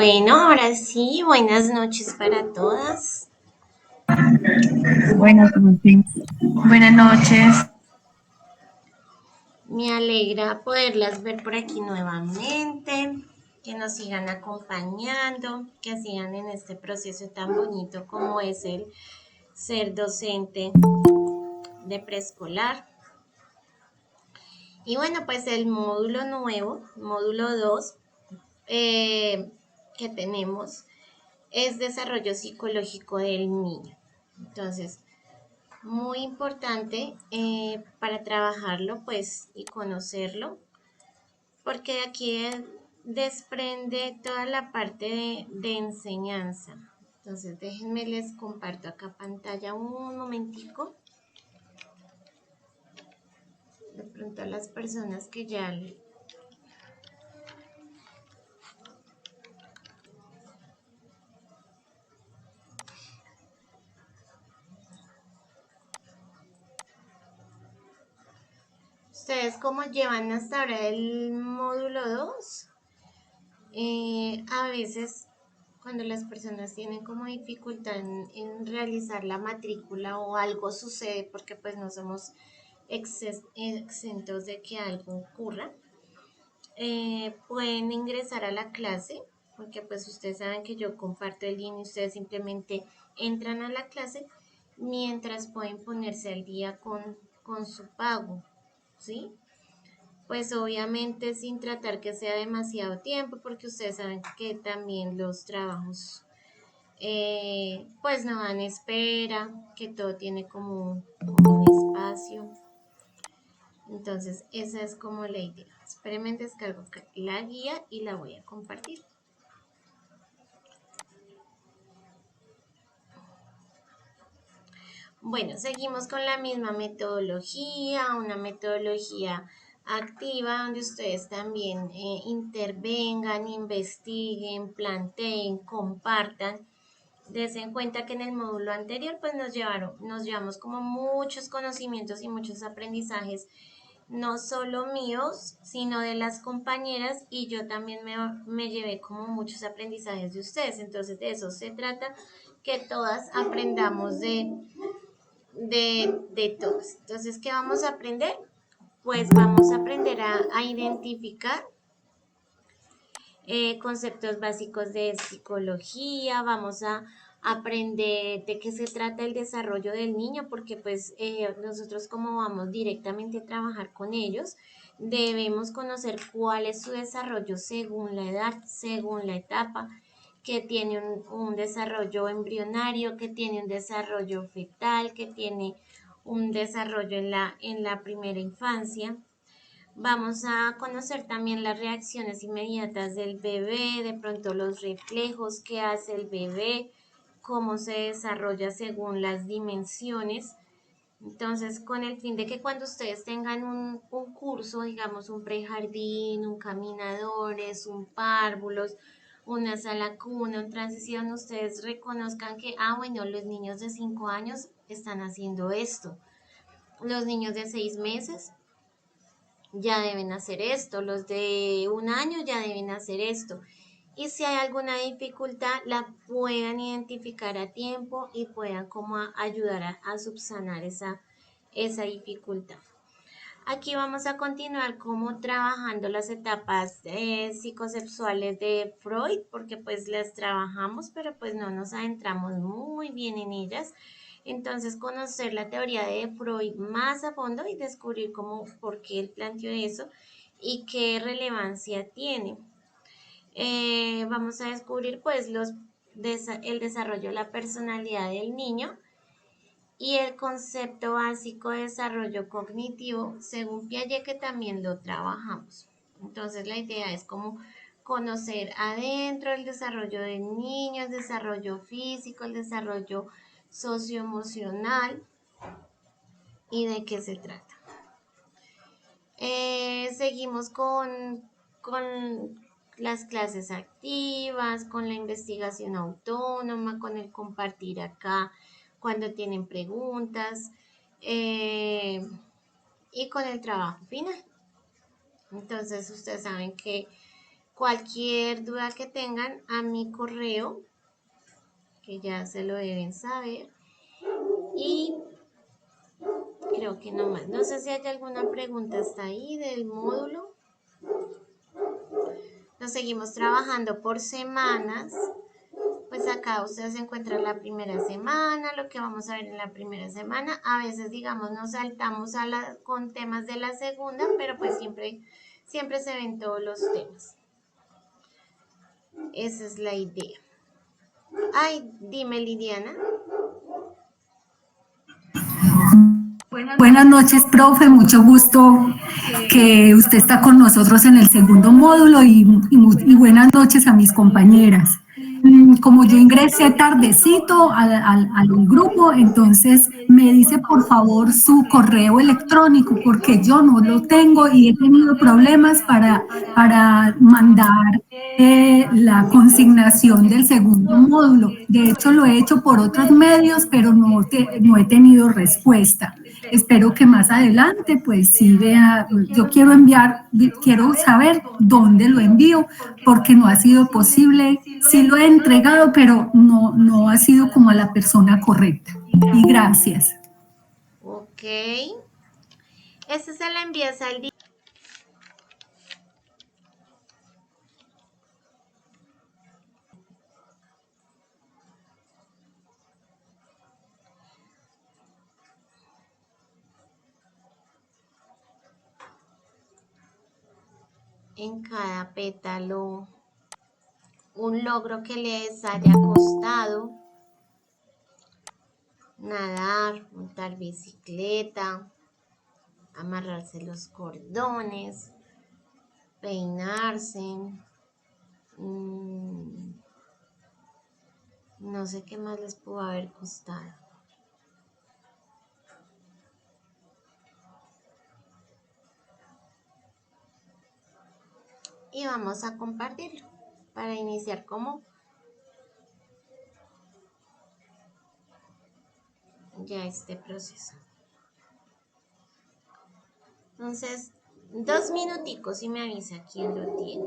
Bueno, ahora sí, buenas noches para todas. Buenas noches. Buenas noches. Me alegra poderlas ver por aquí nuevamente, que nos sigan acompañando, que sigan en este proceso tan bonito como es el ser docente de preescolar. Y bueno, pues el módulo nuevo, módulo 2, que tenemos es desarrollo psicológico del niño. Entonces, muy importante para trabajarlo pues y conocerlo porque de aquí desprende toda la parte de enseñanza. Entonces déjenme les comparto acá pantalla un momentico. De pronto a las personas que ya ustedes cómo llevan hasta ahora el módulo 2. A veces cuando las personas tienen como dificultad en realizar la matrícula o algo sucede porque pues no somos exentos de que algo ocurra, pueden ingresar a la clase porque pues ustedes saben que yo comparto el link y ustedes simplemente entran a la clase mientras pueden ponerse al día con su pago, ¿sí? Pues obviamente sin tratar que sea demasiado tiempo, porque ustedes saben que también los trabajos pues no dan espera, que todo tiene como un espacio. Entonces esa es como la idea. Espérenme, descargo acá la guía y la voy a compartir. Bueno, seguimos con la misma metodología, una metodología activa donde ustedes también intervengan, investiguen, planteen, compartan. Des en cuenta que en el módulo anterior pues nos llevamos como muchos conocimientos y muchos aprendizajes, no solo míos, sino de las compañeras y yo también me llevé como muchos aprendizajes de ustedes. Entonces de eso se trata, que todas aprendamos de todos. Entonces, ¿qué vamos a aprender? Pues vamos a aprender a identificar conceptos básicos de psicología, vamos a aprender de qué se trata el desarrollo del niño, porque pues nosotros como vamos directamente a trabajar con ellos, debemos conocer cuál es su desarrollo según la edad, según la etapa, que tiene un desarrollo embrionario, que tiene un desarrollo fetal, que tiene un desarrollo en la primera infancia. Vamos a conocer también las reacciones inmediatas del bebé, de pronto los reflejos que hace el bebé, cómo se desarrolla según las dimensiones. Entonces, con el fin de que cuando ustedes tengan un curso, digamos un prejardín, un caminadores, un párvulos, una sala cuna, una transición, ustedes reconozcan que, bueno, los niños de 5 años están haciendo esto. Los niños de 6 meses ya deben hacer esto, los de un año ya deben hacer esto. Y si hay alguna dificultad, la puedan identificar a tiempo y puedan como ayudar a subsanar esa dificultad. Aquí vamos a continuar como trabajando las etapas psicosexuales de Freud, porque pues las trabajamos, pero pues no nos adentramos muy bien en ellas. Entonces conocer la teoría de Freud más a fondo y descubrir cómo, por qué él planteó eso y qué relevancia tiene. Vamos a descubrir pues el desarrollo de la personalidad del niño y el concepto básico de desarrollo cognitivo, según Piaget, que también lo trabajamos. Entonces la idea es como conocer adentro el desarrollo del niño, el desarrollo físico, el desarrollo socioemocional y de qué se trata. Seguimos con las clases activas, con la investigación autónoma, con el compartir acá cuando tienen preguntas eh, y con el trabajo final. Entonces ustedes saben que Cualquier duda que tengan a mi correo, que ya se lo deben saber. Y creo que no más. No sé si hay alguna pregunta hasta ahí del módulo. Nos seguimos trabajando por semanas. Pues acá ustedes encuentran la primera semana, lo que vamos a ver en la primera semana. A veces, digamos, nos saltamos con temas de la segunda, pero pues siempre se ven todos los temas. Esa es la idea. Ay, dime, Lidiana. Buenas noches, profe. Mucho gusto que usted está con nosotros en el segundo módulo y buenas noches a mis compañeras. Como yo ingresé tardecito al grupo, entonces me dice por favor su correo electrónico porque yo no lo tengo y he tenido problemas para mandar la consignación del segundo módulo. De hecho, lo he hecho por otros medios, pero no he tenido respuesta. Espero que más adelante, pues sí vea, yo quiero saber dónde lo envío, porque no ha sido posible. Sí lo he entregado, pero no ha sido como a la persona correcta. Y gracias. Ok. Este se le envías al día. En cada pétalo un logro que les haya costado: nadar, montar bicicleta, amarrarse los cordones, peinarse, no sé qué más les pudo haber costado. Y vamos a compartirlo para iniciar como ya este proceso. Entonces, 2 minuticos y me avisa quién lo tiene.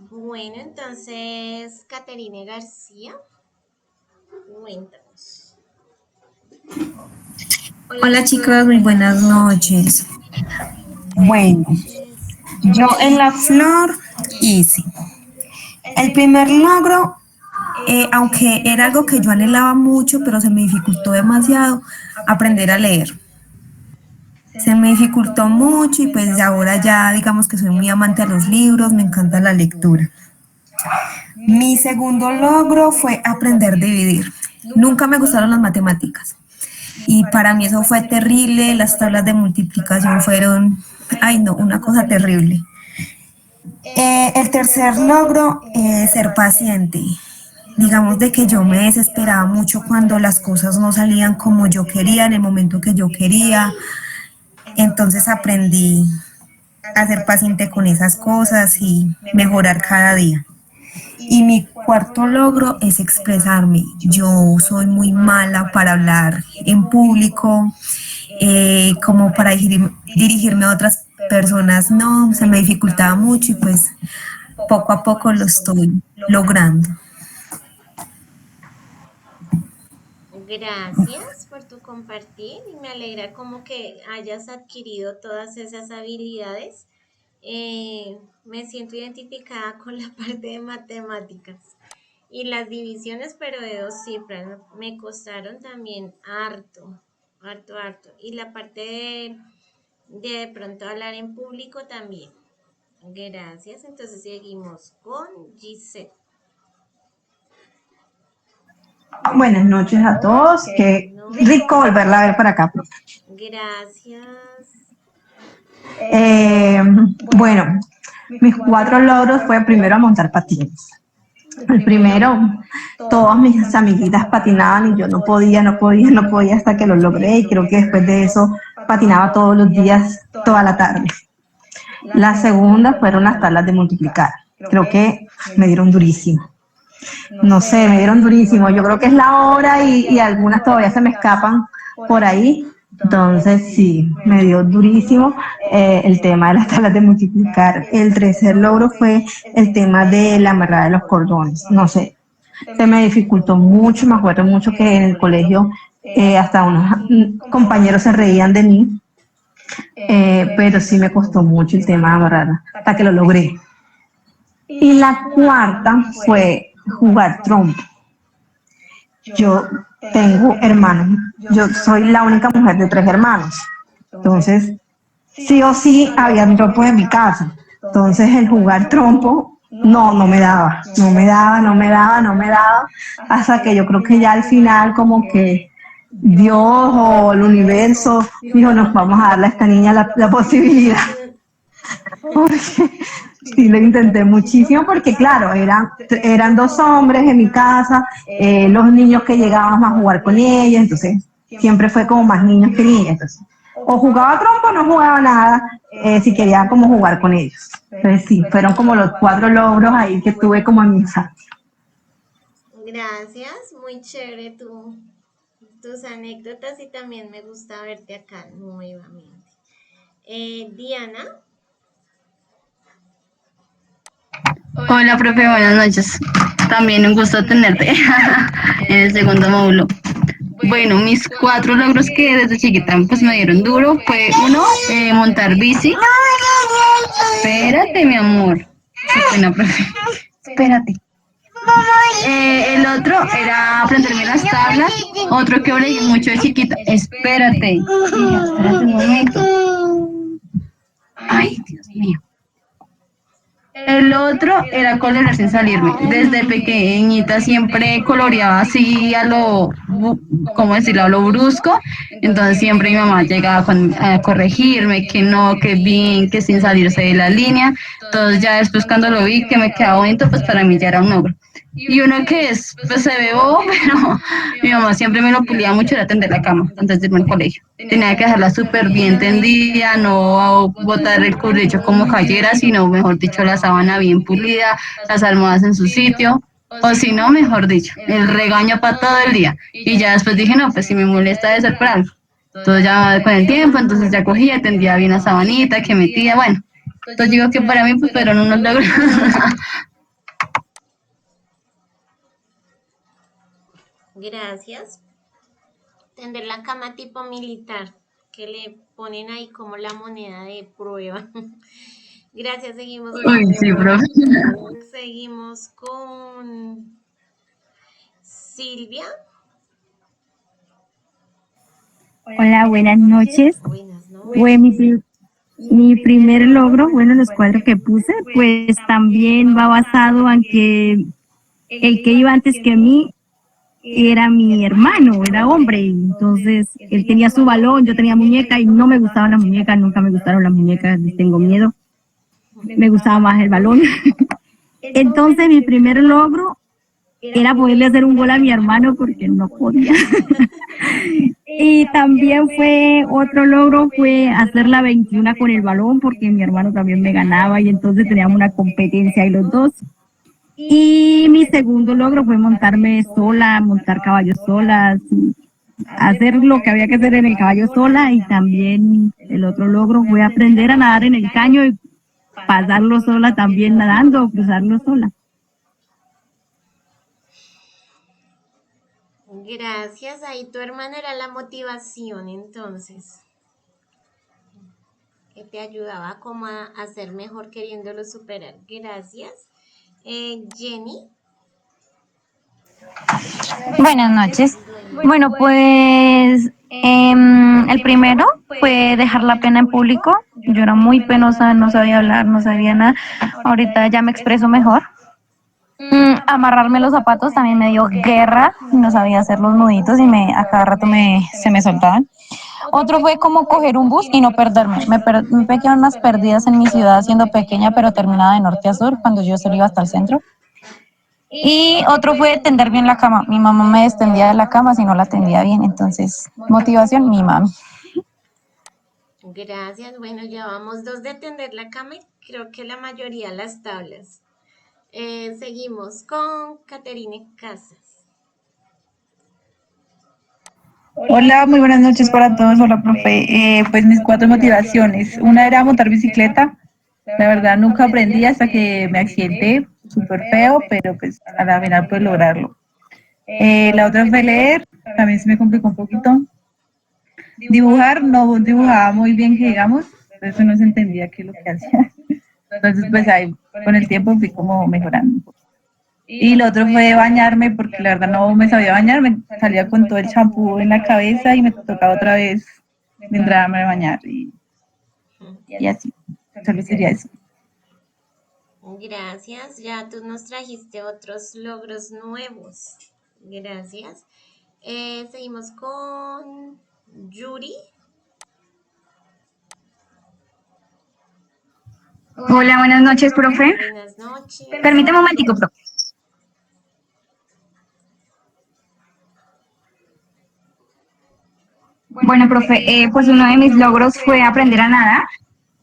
Bueno, entonces, Caterine García, cuéntanos. Hola chicas, muy buenas noches. Bueno, yo en la flor hice el primer logro, aunque era algo que yo anhelaba mucho, pero se me dificultó demasiado aprender a leer. Se me dificultó mucho y pues ahora ya digamos que soy muy amante de los libros, me encanta la lectura. Mi segundo logro fue aprender a dividir. Nunca me gustaron las matemáticas. Y para mí eso fue terrible, las tablas de multiplicación fueron, ay no, una cosa terrible. El tercer logro, ser paciente. Digamos de que yo me desesperaba mucho cuando las cosas no salían como yo quería, en el momento que yo quería. Entonces aprendí a ser paciente con esas cosas y mejorar cada día. Y mi cuarto logro es expresarme. Yo soy muy mala para hablar en público, como para dirigirme a otras personas, no, se me dificultaba mucho y pues poco a poco lo estoy logrando. Gracias por tu compartir y me alegra como que hayas adquirido todas esas habilidades. Me siento identificada con la parte de matemáticas y las divisiones, pero de dos cifras. Me costaron también harto, harto, harto. Y la parte de pronto hablar en público también. Gracias. Entonces seguimos con Giselle. Buenas noches a todos. Qué rico volverla a ver para acá, profe. Gracias. Eh, bueno, mis 4 logros fue primero a montar patines. El primero, todas mis amiguitas patinaban y yo no podía hasta que lo logré y creo que después de eso patinaba todos los días, toda la tarde. La segunda fueron las tablas de multiplicar. Creo que me dieron durísimo. No sé, me dieron durísimo. Yo creo que es la hora y algunas todavía se me escapan por ahí. Entonces, sí, me dio durísimo el tema de las tablas de multiplicar. El tercer logro fue el tema de la amarrada de los cordones. No sé, se me dificultó mucho. Me acuerdo mucho que en el colegio hasta unos compañeros se reían de mí, pero sí me costó mucho el tema de amarrarla, hasta que lo logré. Y la cuarta fue jugar trompo. Yo tengo hermanos, yo soy la única mujer de 3 hermanos, entonces sí o sí había trompo en mi casa, entonces el jugar trompo no me daba, hasta que yo creo que ya al final como que Dios o el universo dijo, nos vamos a darle a esta niña la posibilidad. Porque sí lo intenté muchísimo porque claro, eran 2 hombres en mi casa, los niños que llegábamos a jugar con ella, entonces siempre fue como más niños que niñas, entonces o jugaba trompo o no jugaba nada, si quería como jugar con ellos. Entonces sí, fueron como los 4 logros ahí que tuve como en mi infancia. Gracias, muy chévere tus anécdotas y también me gusta verte acá nuevamente. Diana. Hola, profe, buenas noches. También un gusto tenerte en el segundo módulo. Bueno, mis 4 logros que desde chiquita pues me dieron duro fue uno, montar bici. Espérate, mi amor. Qué pena, profe. Espérate. El otro era aprenderme las tablas. Otro que oleí mucho de chiquita. Espérate. Hija, espérate un momento. Ay, Dios mío. El otro era colorear sin salirme. Desde pequeñita siempre coloreaba así ¿cómo decirlo? A lo brusco. Entonces siempre mi mamá llegaba a corregirme, que no, que bien, que sin salirse de la línea. Entonces ya después cuando lo vi que me quedaba bonito, pues para mí ya era un logro. Y uno que es, pues se ve bobo, pero mi mamá siempre me lo pulía mucho, era tender la cama antes de irme al colegio. Tenía que dejarla súper bien tendida, no botar el cubrello como cayera, sino mejor dicho la sábana bien pulida, las almohadas en su sitio, o si no, mejor dicho, el regaño para todo el día. Y ya después dije, no, pues si me molesta debe ser por algo. Entonces ya con el tiempo, entonces ya cogía, tendía bien la sabanita, que metía, bueno. Entonces digo que para mí pues fueron unos logros. Gracias. Tender la cama tipo militar, que le ponen ahí como la moneda de prueba. Gracias, seguimos Uy, sí, profe. Seguimos con Silvia. Hola, buenas noches. Buenas noches. Fue mi primer logro, bueno, los 4 que puse, pues también va basado en que el que iba antes que mí era mi hermano, era hombre, entonces él tenía su balón, yo tenía muñeca y no me gustaban las muñecas, nunca me gustaron las muñecas, les tengo miedo, me gustaba más el balón. Entonces mi primer logro era poderle hacer un gol a mi hermano porque no podía. Y también otro logro fue hacer la 21 con el balón porque mi hermano también me ganaba y entonces teníamos una competencia y los dos. Y mi segundo logro fue montarme sola, montar caballos solas, hacer lo que había que hacer en el caballo sola. Y también el otro logro fue aprender a nadar en el caño y pasarlo sola también nadando, cruzarlo sola. Gracias, ahí tu hermana era la motivación entonces, que te ayudaba como a ser mejor queriéndolo superar. Gracias. Jenny. Buenas noches. Bueno, pues el primero fue dejar la pena en público. Yo era muy penosa, no sabía hablar, no sabía nada. Ahorita ya me expreso mejor. Amarrarme los zapatos también me dio guerra, no sabía hacer los nuditos y a cada rato se me soltaban. Otro fue como coger un bus y no perderme. Me pegué unas perdidas en mi ciudad siendo pequeña, pero terminaba de norte a sur cuando yo solo iba hasta el centro. Y otro fue tender bien la cama. Mi mamá me extendía de la cama si no la tendía bien. Entonces, motivación, mi mami. Gracias. Bueno, llevamos dos de tender la cama y creo que la mayoría las tablas. Seguimos con Caterine Casas. Hola, muy buenas noches para todos. Hola, profe. Pues mis 4 motivaciones. Una era montar bicicleta. La verdad, nunca aprendí hasta que me accidenté, súper feo, pero pues a la final pude lograrlo. La otra fue leer, también se me complicó un poquito. Dibujar, no dibujaba muy bien, que digamos, por eso no se entendía qué es lo que hacía. Entonces, pues ahí con el tiempo fui como mejorando. Y lo otro fue bañarme, porque la verdad no me sabía bañar, me salía con todo el champú en la cabeza y me tocaba otra vez entrarme a bañar y así. Solo sería eso. Gracias. Ya tú nos trajiste otros logros nuevos. Gracias. Seguimos con Yuri. Hola, buenas noches, profe. Buenas noches. Permítame un momentico, profe. Bueno, profe, pues uno de mis logros fue aprender a nadar.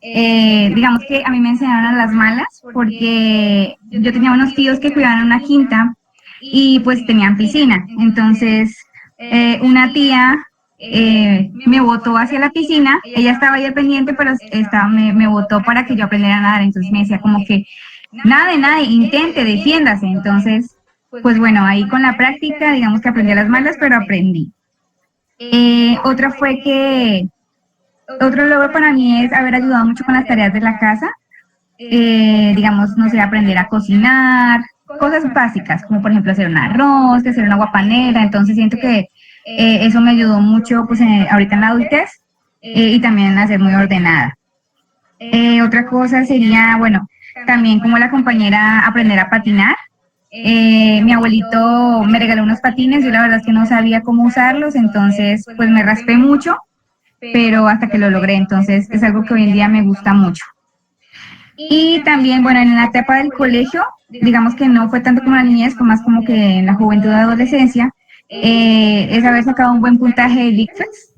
Digamos que a mí me enseñaron a las malas porque yo tenía unos tíos que cuidaban una quinta y pues tenían piscina. Entonces, una tía me botó hacia la piscina, ella estaba ahí al pendiente, pero me botó para que yo aprendiera a nadar. Entonces me decía como que nada, intente, defiéndase. Entonces, pues bueno, ahí con la práctica, digamos que aprendí a las malas, pero aprendí. Otra fue que otro logro para mí es haber ayudado mucho con las tareas de la casa. Digamos, no sé, aprender a cocinar, cosas básicas, como por ejemplo hacer un arroz, hacer una guapanera. Entonces siento que eso me ayudó mucho pues ahorita en la adultez y también a ser muy ordenada. Otra cosa sería, bueno, también como la compañera aprender a patinar. Mi abuelito me regaló unos patines, yo la verdad es que no sabía cómo usarlos, entonces pues me raspé mucho, pero hasta que lo logré, entonces es algo que hoy en día me gusta mucho. Y también, bueno, en la etapa del colegio, digamos que no fue tanto como la niñez, fue más como que en la juventud y adolescencia, es haber sacado un buen puntaje del ICFES.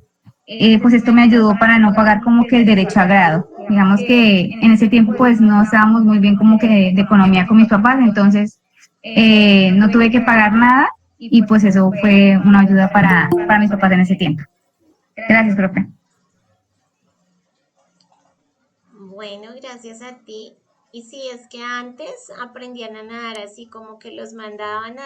Pues esto me ayudó para no pagar como que el derecho a grado. Digamos que en ese tiempo pues no estábamos muy bien como que de economía con mis papás, entonces no tuve que pagar nada y pues eso fue una ayuda para mis papás en ese tiempo. Gracias, profe. Bueno, gracias a ti. Y sí, es que antes aprendían a nadar así como que los mandaban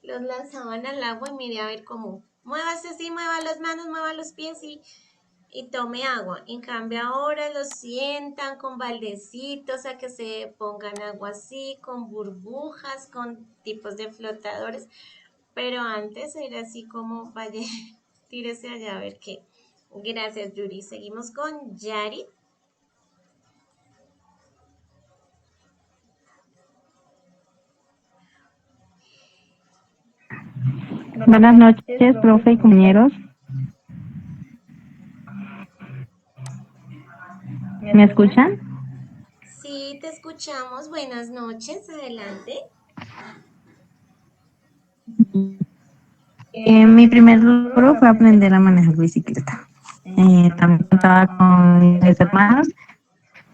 los lanzaban al agua y mire a ver cómo, muévase así, mueva las manos, mueva los pies y tome agua. En cambio ahora los sientan con baldecitos a que se pongan agua así, con burbujas, con tipos de flotadores. Pero antes era así como, vaya, tírese allá a ver qué. Gracias, Yuri. Seguimos con Yari. Buenas noches, profe y compañeros. ¿Me escuchan? Sí, te escuchamos. Buenas noches. Adelante. Mi primer logro fue aprender a manejar bicicleta. También contaba con mis hermanos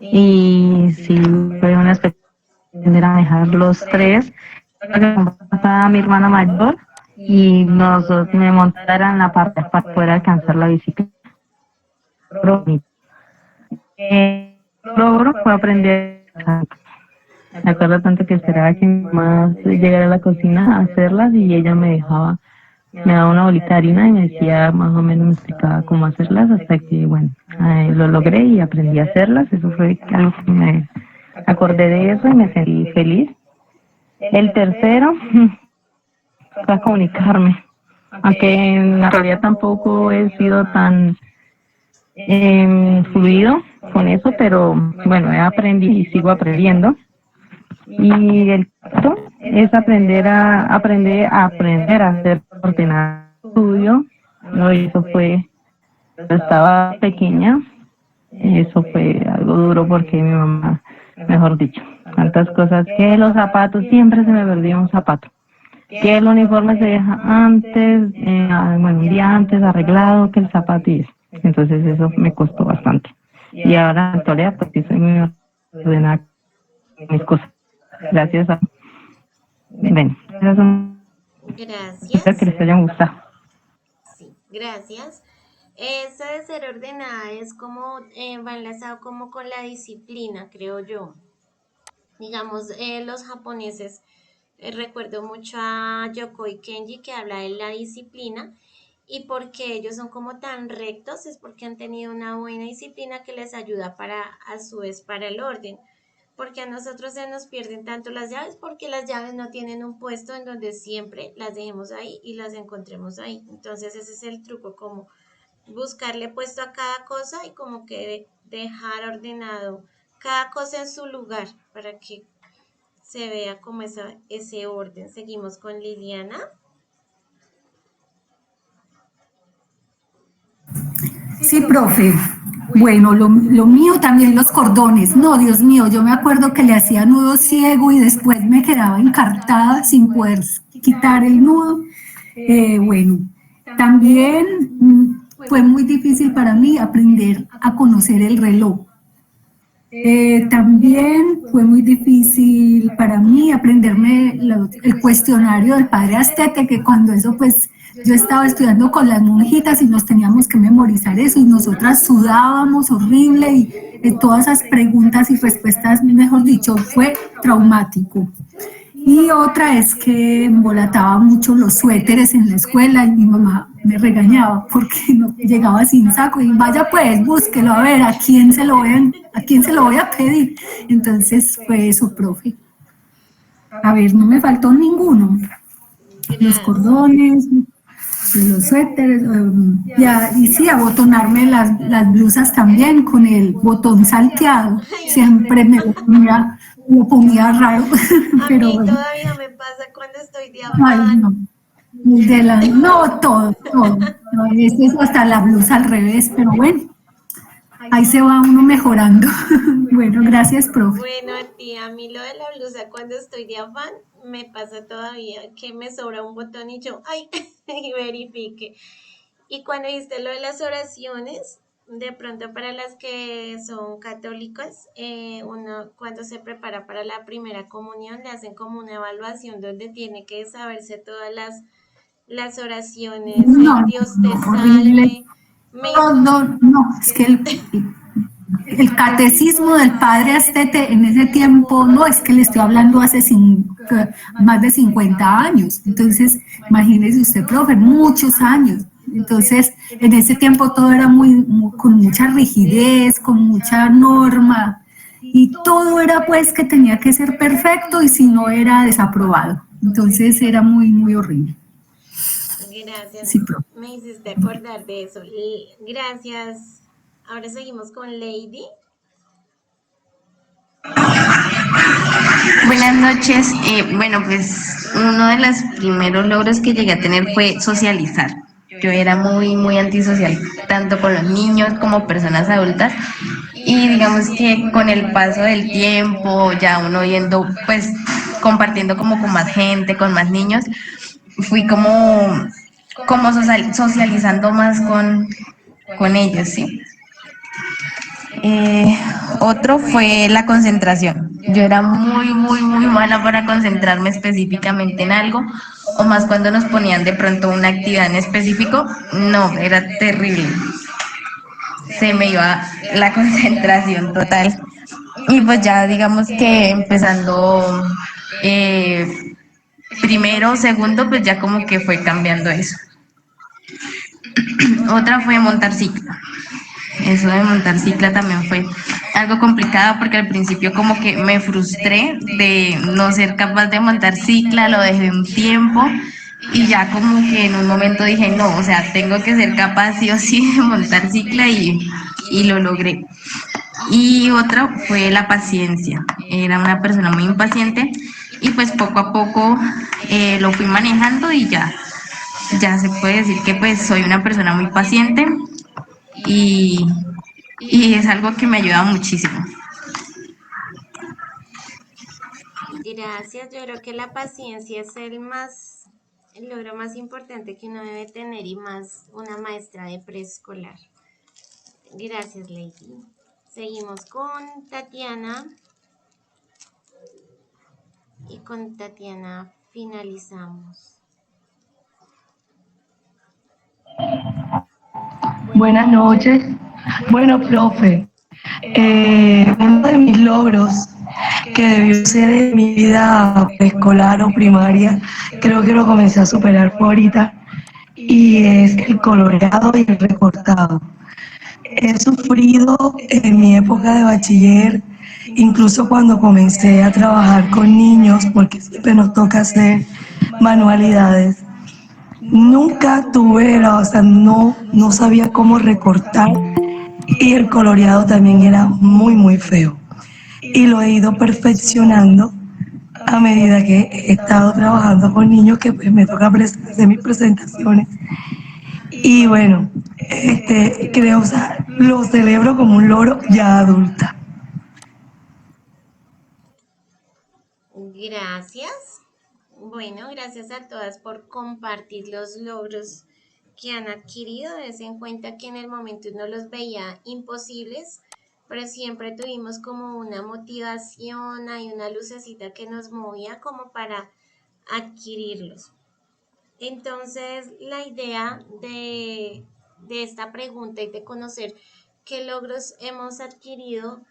y sí, fue una experiencia aprender a manejar los tres. Estaba mi hermana mayor y me montaran en la parte para poder alcanzar la bicicleta. Logro fue aprender a... Me acuerdo tanto que esperaba que mi mamá llegara a la cocina a hacerlas y ella me daba una bolita de harina y me decía, más o menos me explicaba cómo hacerlas hasta que, bueno, lo logré y aprendí a hacerlas. Eso fue algo que me acordé de eso y me sentí feliz. El tercero fue a comunicarme, aunque en la realidad tampoco he sido tan fluido con eso, pero bueno, he aprendido y sigo aprendiendo. Y el cuarto es aprender a hacer ordenado estudio. No, eso fue, cuando estaba pequeña, eso fue algo duro porque mi mamá, mejor dicho, tantas cosas, que los zapatos, siempre se me perdía un zapato, que el uniforme se deja antes, bueno, un día antes arreglado que el zapato y eso. Entonces eso me costó bastante. Y ahora en actualidad pues sí soy muy ordenada con mis cosas. Gracias a... Ven, esas son... Espero que les hayan gustado. Sí, gracias. Eso de ser ordenada es como, va enlazado como con la disciplina, creo yo. Digamos, los japoneses, recuerdo mucho a Yokoi Kenji que habla de la disciplina y porque ellos son como tan rectos es porque han tenido una buena disciplina que les ayuda para, a su vez, para el orden. Porque a nosotros se nos pierden tanto las llaves porque las llaves no tienen un puesto en donde siempre las dejemos ahí y las encontremos ahí. Entonces ese es el truco, como buscarle puesto a cada cosa y como que dejar ordenado cada cosa en su lugar para que se vea como ese orden. Seguimos con Liliana. Sí, profe. Bueno, lo mío también los cordones. No, Dios mío, yo me acuerdo que le hacía nudo ciego y después me quedaba encartada sin poder quitar el nudo. Bueno, también fue muy difícil para mí aprender a conocer el reloj. También fue muy difícil para mí aprenderme el cuestionario del padre Astete, que cuando eso pues yo estaba estudiando con las monjitas y nos teníamos que memorizar eso y nosotras sudábamos horrible y todas esas preguntas y respuestas, mejor dicho, fue traumático. Y otra es que embolataba mucho los suéteres en la escuela y mi mamá me regañaba porque no llegaba sin saco y vaya pues, búsquelo a ver a quién se lo voy a pedir. Entonces fue eso, profe. A ver, no me faltó ninguno. Los cordones, los suéteres, ya, y sí, abotonarme las blusas también con el botón salteado. Siempre me lo ponía raro. A pero mí bueno. todavía me pasa cuando estoy de Ay, afán. no. No, todo. No, es hasta la blusa al revés, pero bueno, ahí se va uno mejorando. Bueno, gracias, profe. Bueno, a mí lo de la blusa cuando estoy de afán me pasa todavía que me sobra un botón y yo, ay, y verifique. Y cuando viste lo de las oraciones, de pronto para las que son católicas, uno cuando se prepara para la primera comunión le hacen como una evaluación donde tiene que saberse todas las oraciones, No, Dios te horrible. salve. No, es que el catecismo del padre Astete en ese tiempo, no, es que le estoy hablando hace más de 50 años. Entonces, imagínese usted, profe, muchos años. Entonces, en ese tiempo todo era con mucha rigidez, con mucha norma, y todo era pues que tenía que ser perfecto y si no era desaprobado. Entonces era muy horrible. Gracias, Sí, profe. me hiciste acordar de eso. Gracias. Ahora seguimos con Lady. Buenas noches. Bueno, pues uno de los primeros logros que llegué a tener fue socializar. Yo era muy antisocial, tanto con los niños como personas adultas. Y digamos que con el paso del tiempo, ya uno yendo, pues compartiendo como con más gente, con más niños, fui como socializando más con ellos, ¿sí? Otro fue la concentración. Yo era muy mala para concentrarme específicamente en algo, o más cuando nos ponían de pronto una actividad en específico, no, era terrible. Se me iba la concentración total. Y pues ya digamos que empezando primero, segundo, pues ya como que fue cambiando eso. Otra fue montar cicla. Eso de montar cicla también fue algo complicado porque al principio como que me frustré de no ser capaz de montar cicla, lo dejé un tiempo y ya como que en un momento dije, no, o sea, tengo que ser capaz sí o sí de montar cicla y lo logré. Y otra fue la paciencia. Era una persona muy impaciente y pues poco a poco lo fui manejando y ya se puede decir que pues soy una persona muy paciente y, y es algo que me ayuda muchísimo. Gracias, yo creo que la paciencia es el logro más importante que uno debe tener y más una maestra de preescolar. Gracias, Lady. Seguimos con Tatiana y con Tatiana finalizamos. Buenas noches. Bueno, profe, uno de mis logros que debió ser en mi vida escolar o primaria, creo que lo comencé a superar por ahorita, y es el coloreado y el recortado. He sufrido en mi época de bachiller, incluso cuando comencé a trabajar con niños, porque siempre nos toca hacer manualidades. Nunca tuve, o sea, no sabía cómo recortar y el coloreado también era muy feo. Y lo he ido perfeccionando a medida que he estado trabajando con niños que pues, me toca hacer mis presentaciones. Y bueno, creo, o sea, lo celebro como un logro ya adulta. Gracias. Bueno, gracias a todas por compartir los logros que han adquirido. Des en cuenta que en el momento uno los veía imposibles, pero siempre tuvimos como una motivación, hay una lucecita que nos movía como para adquirirlos. Entonces, la idea de esta pregunta y de conocer qué logros hemos adquirido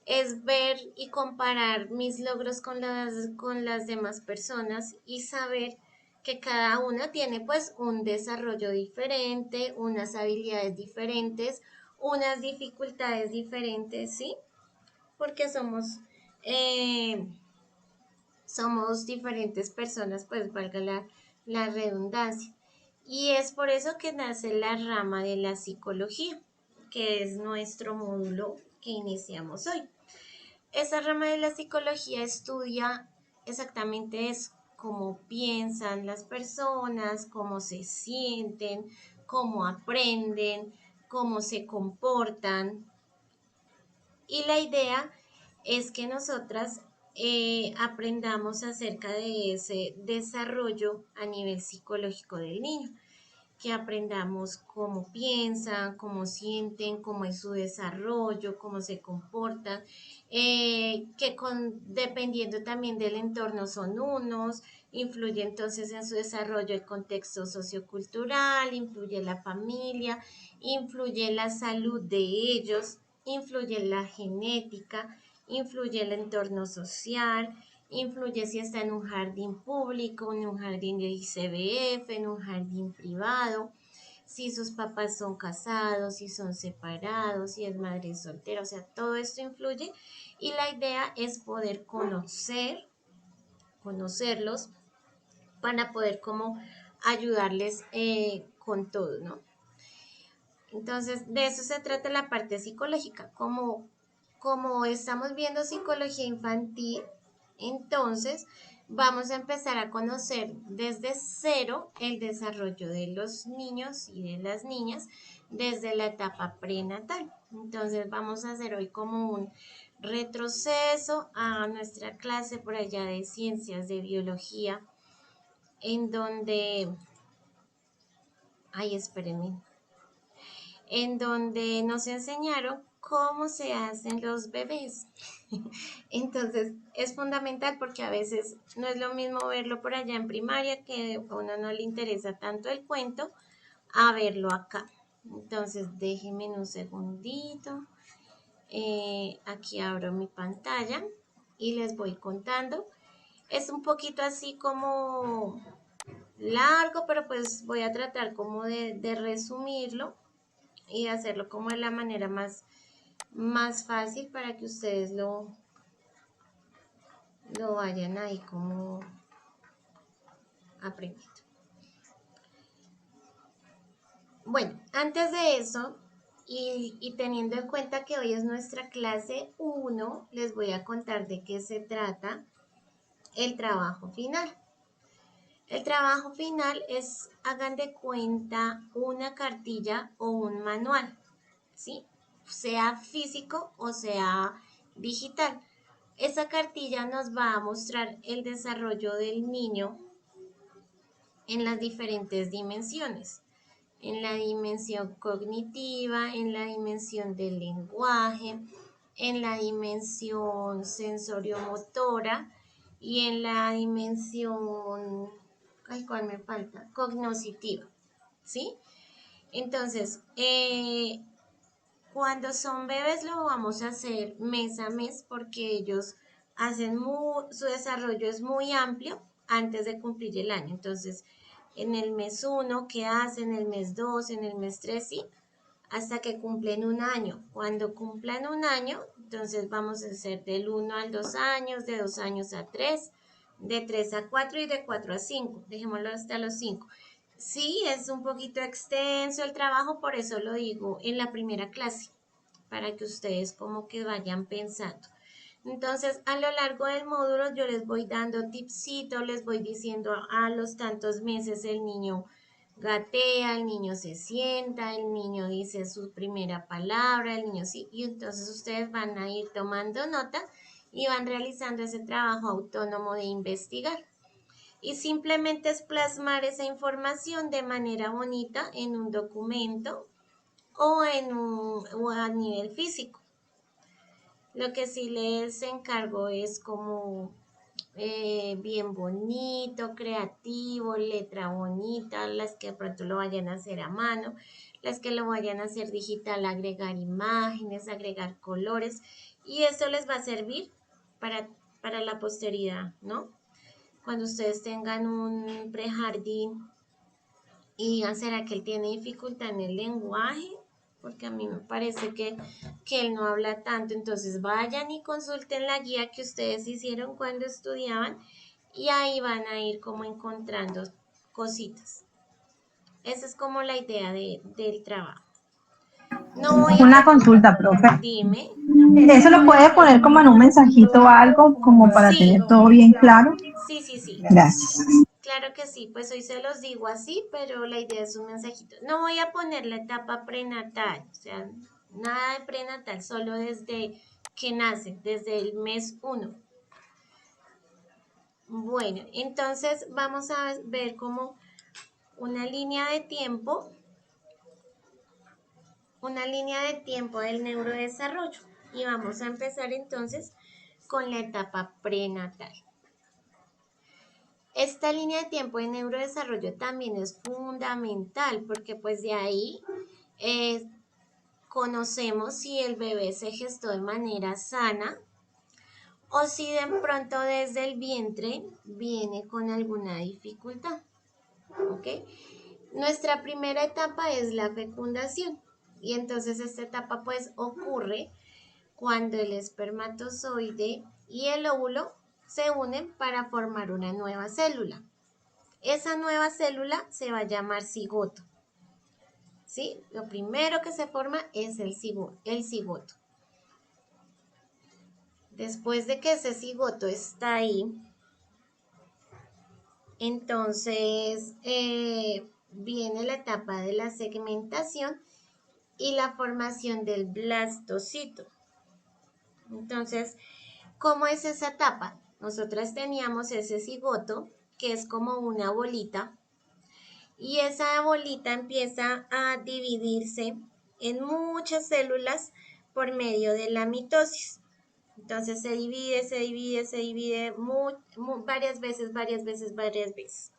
es ver y comparar mis logros con las demás personas y saber que cada una tiene pues un desarrollo diferente, unas habilidades diferentes, unas dificultades diferentes, ¿sí? Porque eh, somos diferentes personas, pues valga la redundancia. Y es por eso que nace la rama de la psicología, que es nuestro módulo que iniciamos hoy. Esa rama de la psicología estudia exactamente eso, cómo piensan las personas, cómo se sienten, cómo aprenden, cómo se comportan. Y la idea es que nosotras aprendamos acerca de ese desarrollo a nivel psicológico del niño, que aprendamos cómo piensan, cómo sienten, cómo es su desarrollo, cómo se comportan, dependiendo también del entorno son unos, influye entonces en su desarrollo el contexto sociocultural, influye la familia, influye la salud de ellos, influye la genética, influye el entorno social, influye si está en un jardín público, en un jardín de ICBF, en un jardín privado, si sus papás son casados, si son separados, si es madre soltera, o sea, todo esto influye y la idea es poder conocerlos para poder como ayudarles con todo, ¿no? Entonces, de eso se trata la parte psicológica. Como estamos viendo psicología infantil, entonces vamos a empezar a conocer desde cero el desarrollo de los niños y de las niñas desde la etapa prenatal. Entonces vamos a hacer hoy como un retroceso a nuestra clase por allá de ciencias de biología, en donde, ay, espérenme, en donde nos enseñaron cómo se hacen los bebés. Entonces es fundamental porque a veces no es lo mismo verlo por allá en primaria, que a uno no le interesa tanto el cuento, a verlo acá. Entonces déjenme un segundito. Aquí abro mi pantalla y les voy contando. Es un poquito así como largo, pero pues voy a tratar como de resumirlo y hacerlo como de la manera más fácil para que ustedes lo vayan ahí como aprendiendo. Bueno, antes de eso, y teniendo en cuenta que hoy es nuestra clase 1, les voy a contar de qué se trata el trabajo final. El trabajo final es, hagan de cuenta, una cartilla o un manual, ¿sí? Sea físico o sea digital. Esa cartilla nos va a mostrar el desarrollo del niño en las diferentes dimensiones. En la dimensión cognitiva, en la dimensión del lenguaje, en la dimensión sensoriomotora y en la dimensión, ¿cuál me falta? Cognoscitiva, ¿sí? Entonces, cuando son bebés lo vamos a hacer mes a mes porque ellos hacen su desarrollo es muy amplio antes de cumplir el año. Entonces, en el mes 1, ¿qué hacen? En el mes 2, en el mes 3, ¿sí? Hasta que cumplen un año. Cuando cumplan un año, entonces vamos a hacer del 1 al 2 años, de 2 años a 3, de 3 a 4 y de 4 a 5. Dejémoslo hasta los 5. Sí, es un poquito extenso el trabajo, por eso lo digo en la primera clase, para que ustedes como que vayan pensando. Entonces, a lo largo del módulo yo les voy dando tipsitos, les voy diciendo a los tantos meses el niño gatea, el niño se sienta, el niño dice su primera palabra, el niño sí, y entonces ustedes van a ir tomando nota y van realizando ese trabajo autónomo de investigar. Y simplemente es plasmar esa información de manera bonita en un documento o a nivel físico. Lo que sí les encargo es como bien bonito, creativo, letra bonita, las que de pronto lo vayan a hacer a mano, las que lo vayan a hacer digital, agregar imágenes, agregar colores, y eso les va a servir para la posteridad, ¿no? Cuando ustedes tengan un prejardín y digan, ¿será que él tiene dificultad en el lenguaje? Porque a mí me parece que él no habla tanto. Entonces vayan y consulten la guía que ustedes hicieron cuando estudiaban y ahí van a ir como encontrando cositas. Esa es como la idea del trabajo. No voy Una a... consulta, profe. Dime. ¿Eso lo puede poner como en un mensajito o algo, como para Sí, tener todo bien claro? sí. Gracias. Claro que sí, pues hoy se los digo así, pero la idea es un mensajito. No voy a poner la etapa prenatal, o sea, nada de prenatal, solo desde que nace, desde el mes 1. Bueno, entonces vamos a ver como una línea de tiempo del neurodesarrollo. Y vamos a empezar entonces con la etapa prenatal. Esta línea de tiempo de neurodesarrollo también es fundamental porque pues de ahí conocemos si el bebé se gestó de manera sana o si de pronto desde el vientre viene con alguna dificultad. ¿Ok? Nuestra primera etapa es la fecundación y entonces esta etapa pues ocurre cuando el espermatozoide y el óvulo se unen para formar una nueva célula. Esa nueva célula se va a llamar cigoto. ¿Sí? Lo primero que se forma es el cigoto. Después de que ese cigoto está ahí, entonces viene la etapa de la segmentación y la formación del blastocito. Entonces, ¿cómo es esa etapa? Nosotras teníamos ese cigoto, que es como una bolita, y esa bolita empieza a dividirse en muchas células por medio de la mitosis. Entonces se divide varias veces.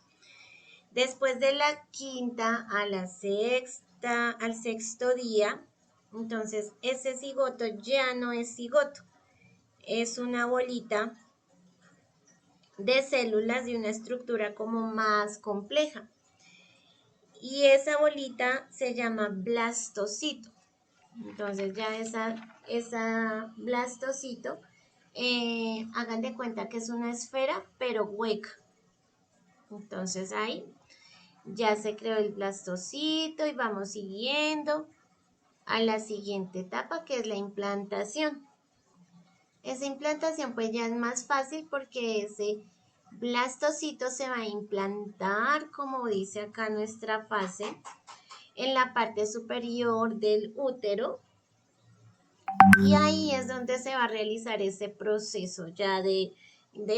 Después de la quinta a la sexta, al sexto día, entonces ese cigoto ya no es cigoto, es una bolita de células de una estructura como más compleja. Y esa bolita se llama blastocito. Entonces ya esa blastocito, hagan de cuenta que es una esfera, pero hueca. Entonces ahí ya se creó el blastocito y vamos siguiendo a la siguiente etapa, que es la implantación. Esa implantación pues ya es más fácil porque ese blastocito se va a implantar, como dice acá nuestra fase, en la parte superior del útero. Y ahí es donde se va a realizar ese proceso ya de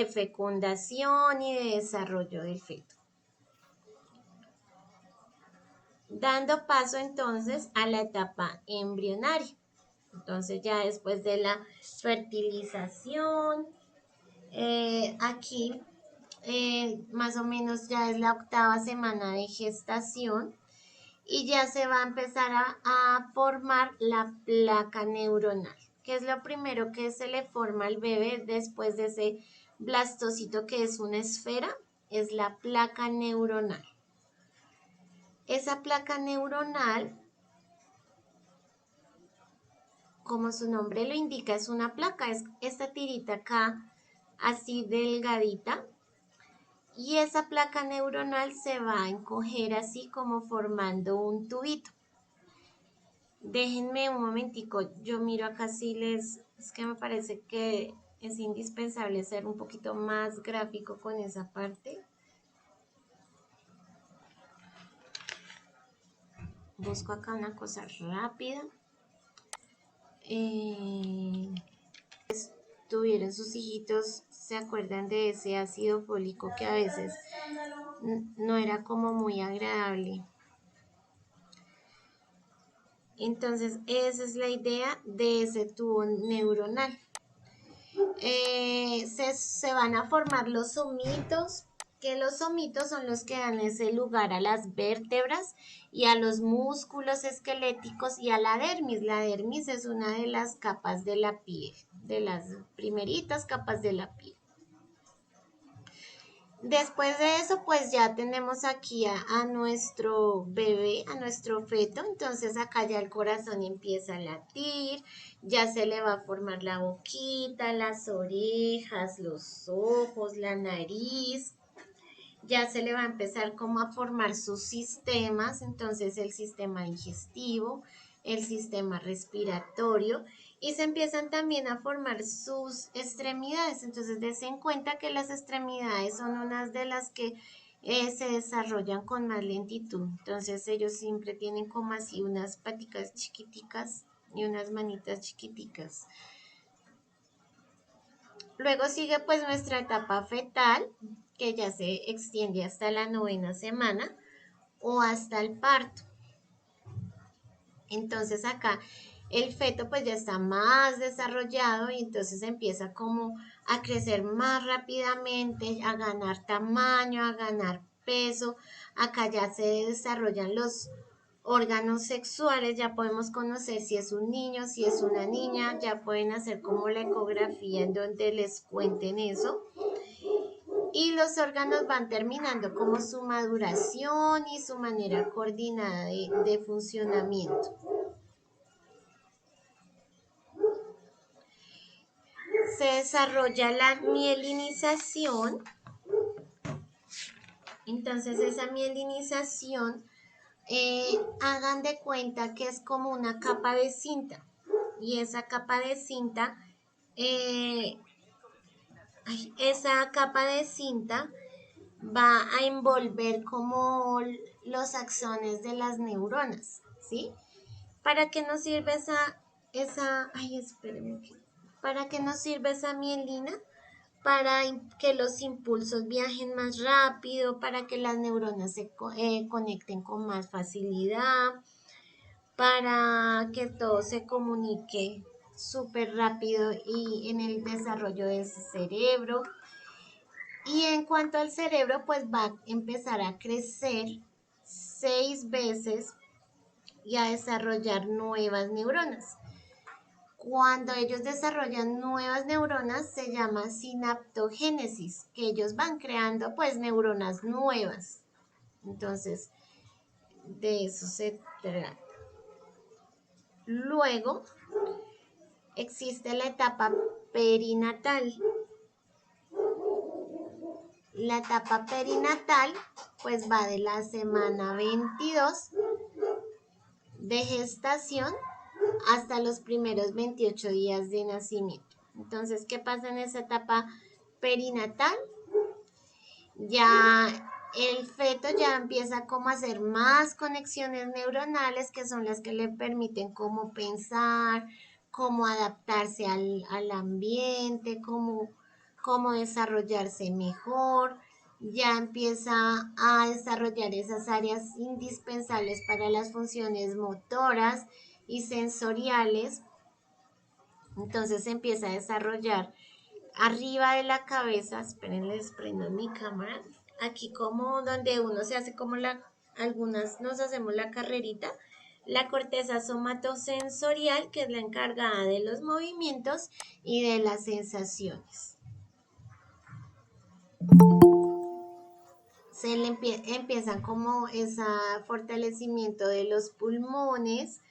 fecundación y de desarrollo del feto. Dando paso entonces a la etapa embrionaria. Entonces ya después de la fertilización, aquí más o menos ya es la 8ª semana de gestación y ya se va a empezar a formar la placa neuronal, que es lo primero que se le forma al bebé después de ese blastocito, que es una esfera, es la placa neuronal. Esa placa neuronal, como su nombre lo indica, es una placa, es esta tirita acá, así delgadita, y esa placa neuronal se va a encoger así como formando un tubito. Déjenme un momentico, yo miro acá si es que me parece que es indispensable ser un poquito más gráfico con esa parte. Busco acá una cosa rápida. Tuvieron sus hijitos, ¿se acuerdan de ese ácido fólico que a veces no era como muy agradable? Entonces, esa es la idea de ese tubo neuronal. Se van a formar los somitos, que los somitos son los que dan ese lugar a las vértebras y a los músculos esqueléticos y a la dermis. La dermis es una de las capas de la piel, de las primeritas capas de la piel. Después de eso, pues ya tenemos aquí a nuestro bebé, a nuestro feto. Entonces acá ya el corazón empieza a latir, ya se le va a formar la boquita, las orejas, los ojos, la nariz. Ya se le va a empezar como a formar sus sistemas, entonces el sistema digestivo, el sistema respiratorio, y se empiezan también a formar sus extremidades. Entonces dense cuenta que las extremidades son unas de las que se desarrollan con más lentitud. Entonces ellos siempre tienen como así unas paticas chiquiticas y unas manitas chiquiticas. Luego sigue pues nuestra etapa fetal, que ya se extiende hasta la 9ª semana o hasta el parto. Entonces acá el feto pues ya está más desarrollado y entonces empieza como a crecer más rápidamente, a ganar tamaño, a ganar peso. Acá ya se desarrollan los órganos sexuales, ya podemos conocer si es un niño, si es una niña, ya pueden hacer como la ecografía en donde les cuenten eso. Y los órganos van terminando como su maduración y su manera coordinada de funcionamiento. Se desarrolla la mielinización. Entonces esa mielinización, hagan de cuenta que es como una capa de cinta. Y esa capa de cinta, va a envolver como los axones de las neuronas, ¿sí? ¿Para qué nos sirve ¿Para qué nos sirve esa mielina? Para que los impulsos viajen más rápido, para que las neuronas se conecten con más facilidad, para que todo se comunique súper rápido y en el desarrollo de ese cerebro. Y en cuanto al cerebro, pues va a empezar a crecer 6 veces y a desarrollar nuevas neuronas. Cuando ellos desarrollan nuevas neuronas se llama sinaptogénesis, que ellos van creando pues neuronas nuevas. Entonces, de eso se trata. Luego, existe la etapa perinatal. La etapa perinatal pues va de la semana 22 de gestación hasta los primeros 28 días de nacimiento. Entonces, ¿qué pasa en esa etapa perinatal? Ya el feto ya empieza como a hacer más conexiones neuronales que son las que le permiten como pensar, cómo adaptarse al ambiente, cómo desarrollarse mejor. Ya empieza a desarrollar esas áreas indispensables para las funciones motoras y sensoriales. Entonces se empieza a desarrollar arriba de la cabeza, esperen, les prendo mi cámara, aquí como donde uno se hace como algunas nos hacemos la carrerita, la corteza somatosensorial, que es la encargada de los movimientos y de las sensaciones. Se le empiezan como ese fortalecimiento de los pulmones,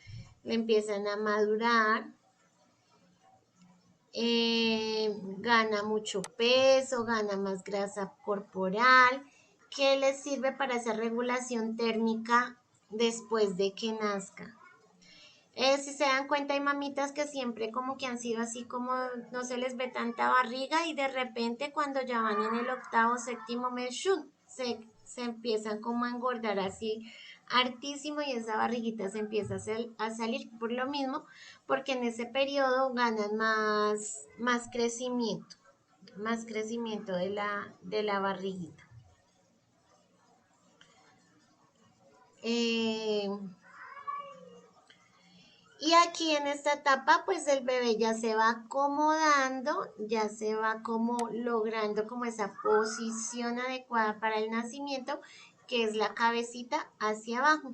le empiezan a madurar. Gana mucho peso, gana más grasa corporal, que les sirve para esa regulación térmica después de que nazca. Si se dan cuenta, hay mamitas que siempre como que han sido así, como no se les ve tanta barriga y de repente cuando ya van en el 8º, 7º mes, ¡shum!, se empiezan como a engordar así hartísimo y esa barriguita se empieza a salir por lo mismo, porque en ese periodo ganan más crecimiento de la barriguita. Y aquí en esta etapa, pues el bebé ya se va acomodando, ya se va como logrando como esa posición adecuada para el nacimiento, que es la cabecita hacia abajo.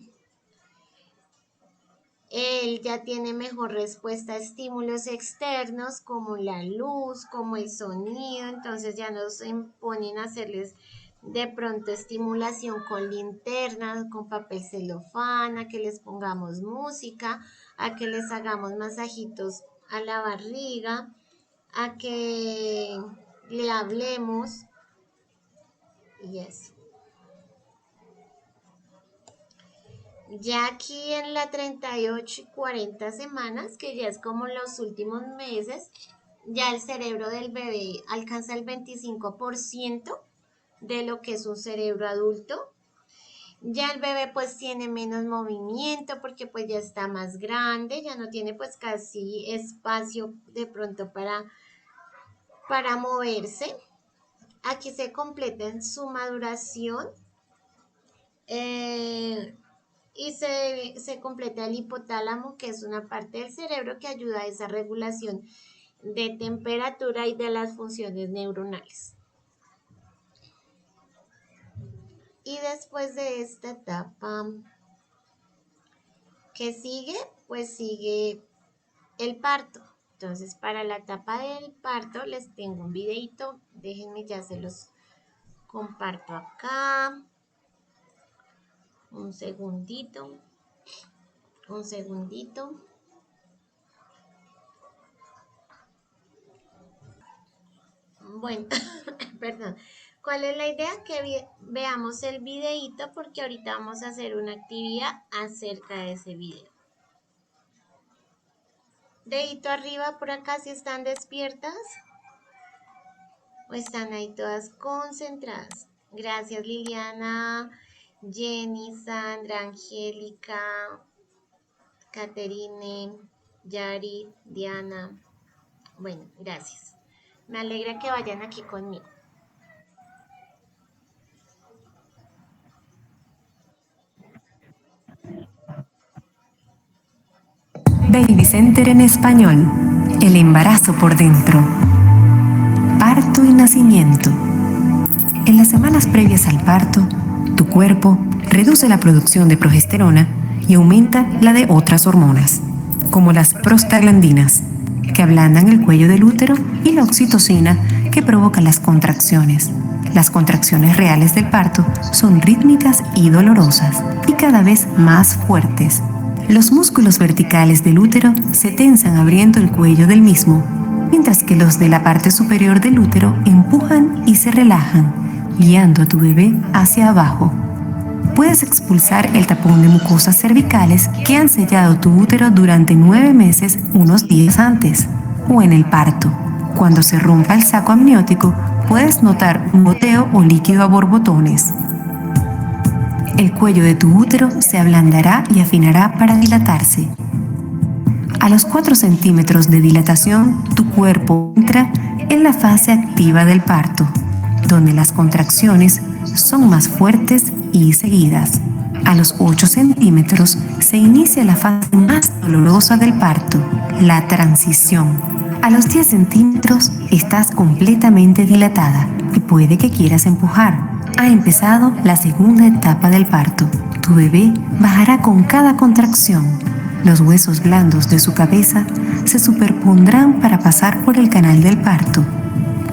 Él ya tiene mejor respuesta a estímulos externos como la luz, como el sonido, entonces ya nos ponen a hacerles de pronto estimulación con linternas, con papel celofán, a que les pongamos música, a que les hagamos masajitos a la barriga, a que le hablemos y así. Ya aquí en la 38 y 40 semanas, que ya es como los últimos meses, ya el cerebro del bebé alcanza el 25% de lo que es un cerebro adulto. Ya el bebé pues tiene menos movimiento porque pues ya está más grande, ya no tiene pues casi espacio de pronto para moverse. Aquí se completa en su maduración. Y se completa el hipotálamo, que es una parte del cerebro que ayuda a esa regulación de temperatura y de las funciones neuronales. Y después de esta etapa, ¿qué sigue? Pues sigue el parto. Entonces, para la etapa del parto les tengo un videito. Déjenme, ya se los comparto acá. Un segundito. Bueno, perdón. ¿Cuál es la idea? Que veamos el videíto porque ahorita vamos a hacer una actividad acerca de ese video. Dedito arriba por acá si están despiertas o están ahí todas concentradas. Gracias Liliana, Jenny, Sandra, Angélica, Caterine, Yari, Diana. Bueno, gracias. Me alegra que vayan aquí conmigo. Baby Center en español. el embarazo por dentro. Parto y nacimiento. En las semanas previas al parto, tu cuerpo reduce la producción de progesterona y aumenta la de otras hormonas, como las prostaglandinas, que ablandan el cuello del útero, y la oxitocina, que provoca las contracciones. Las contracciones reales del parto son rítmicas y dolorosas, y cada vez más fuertes. Los músculos verticales del útero se tensan abriendo el cuello del mismo, mientras que los de la parte superior del útero empujan y se relajan, guiando a tu bebé hacia abajo. Puedes expulsar el tapón de mucosas cervicales que han sellado tu útero durante 9 meses unos días antes, o en el parto. Cuando se rompa el saco amniótico, puedes notar un goteo o líquido a borbotones. El cuello de tu útero se ablandará y afinará para dilatarse. A los 4 centímetros de dilatación, tu cuerpo entra en la fase activa del parto, donde las contracciones son más fuertes y seguidas. A los 8 centímetros se inicia la fase más dolorosa del parto, la transición. A los 10 centímetros estás completamente dilatada y puede que quieras empujar. Ha empezado la segunda etapa del parto. Tu bebé bajará con cada contracción. Los huesos blandos de su cabeza se superpondrán para pasar por el canal del parto.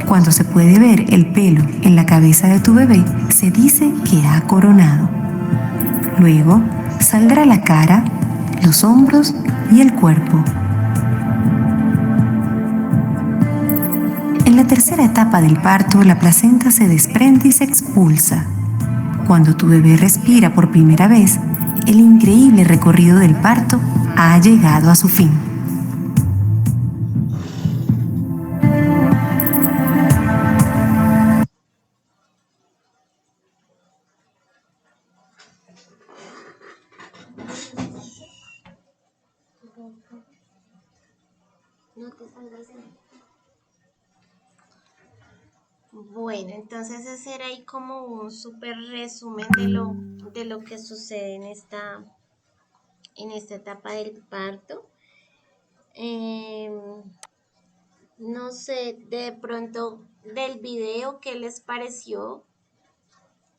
Cuando se puede ver el pelo en la cabeza de tu bebé, se dice que ha coronado. Luego saldrá la cara, los hombros y el cuerpo. En la tercera etapa del parto, la placenta se desprende y se expulsa. Cuando tu bebé respira por primera vez, el increíble recorrido del parto ha llegado a su fin. No te salgas de ahí. Bueno, entonces ese era ahí como un súper resumen de lo que sucede en esta etapa del parto. No sé, de pronto del video, ¿qué les pareció?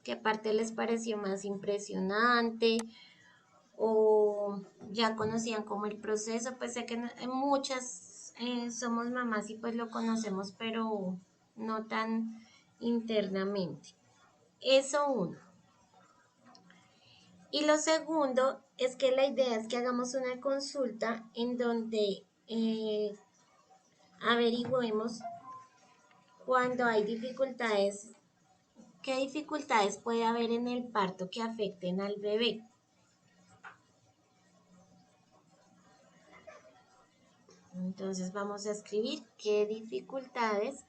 ¿Qué parte les pareció más impresionante? ¿O ya conocían como el proceso? Pues sé que muchas somos mamás y pues lo conocemos, pero no tan internamente. Eso uno. Y lo segundo es que la idea es que hagamos una consulta en donde averigüemos cuando hay dificultades, qué dificultades puede haber en el parto que afecten al bebé. Entonces vamos a escribir qué dificultades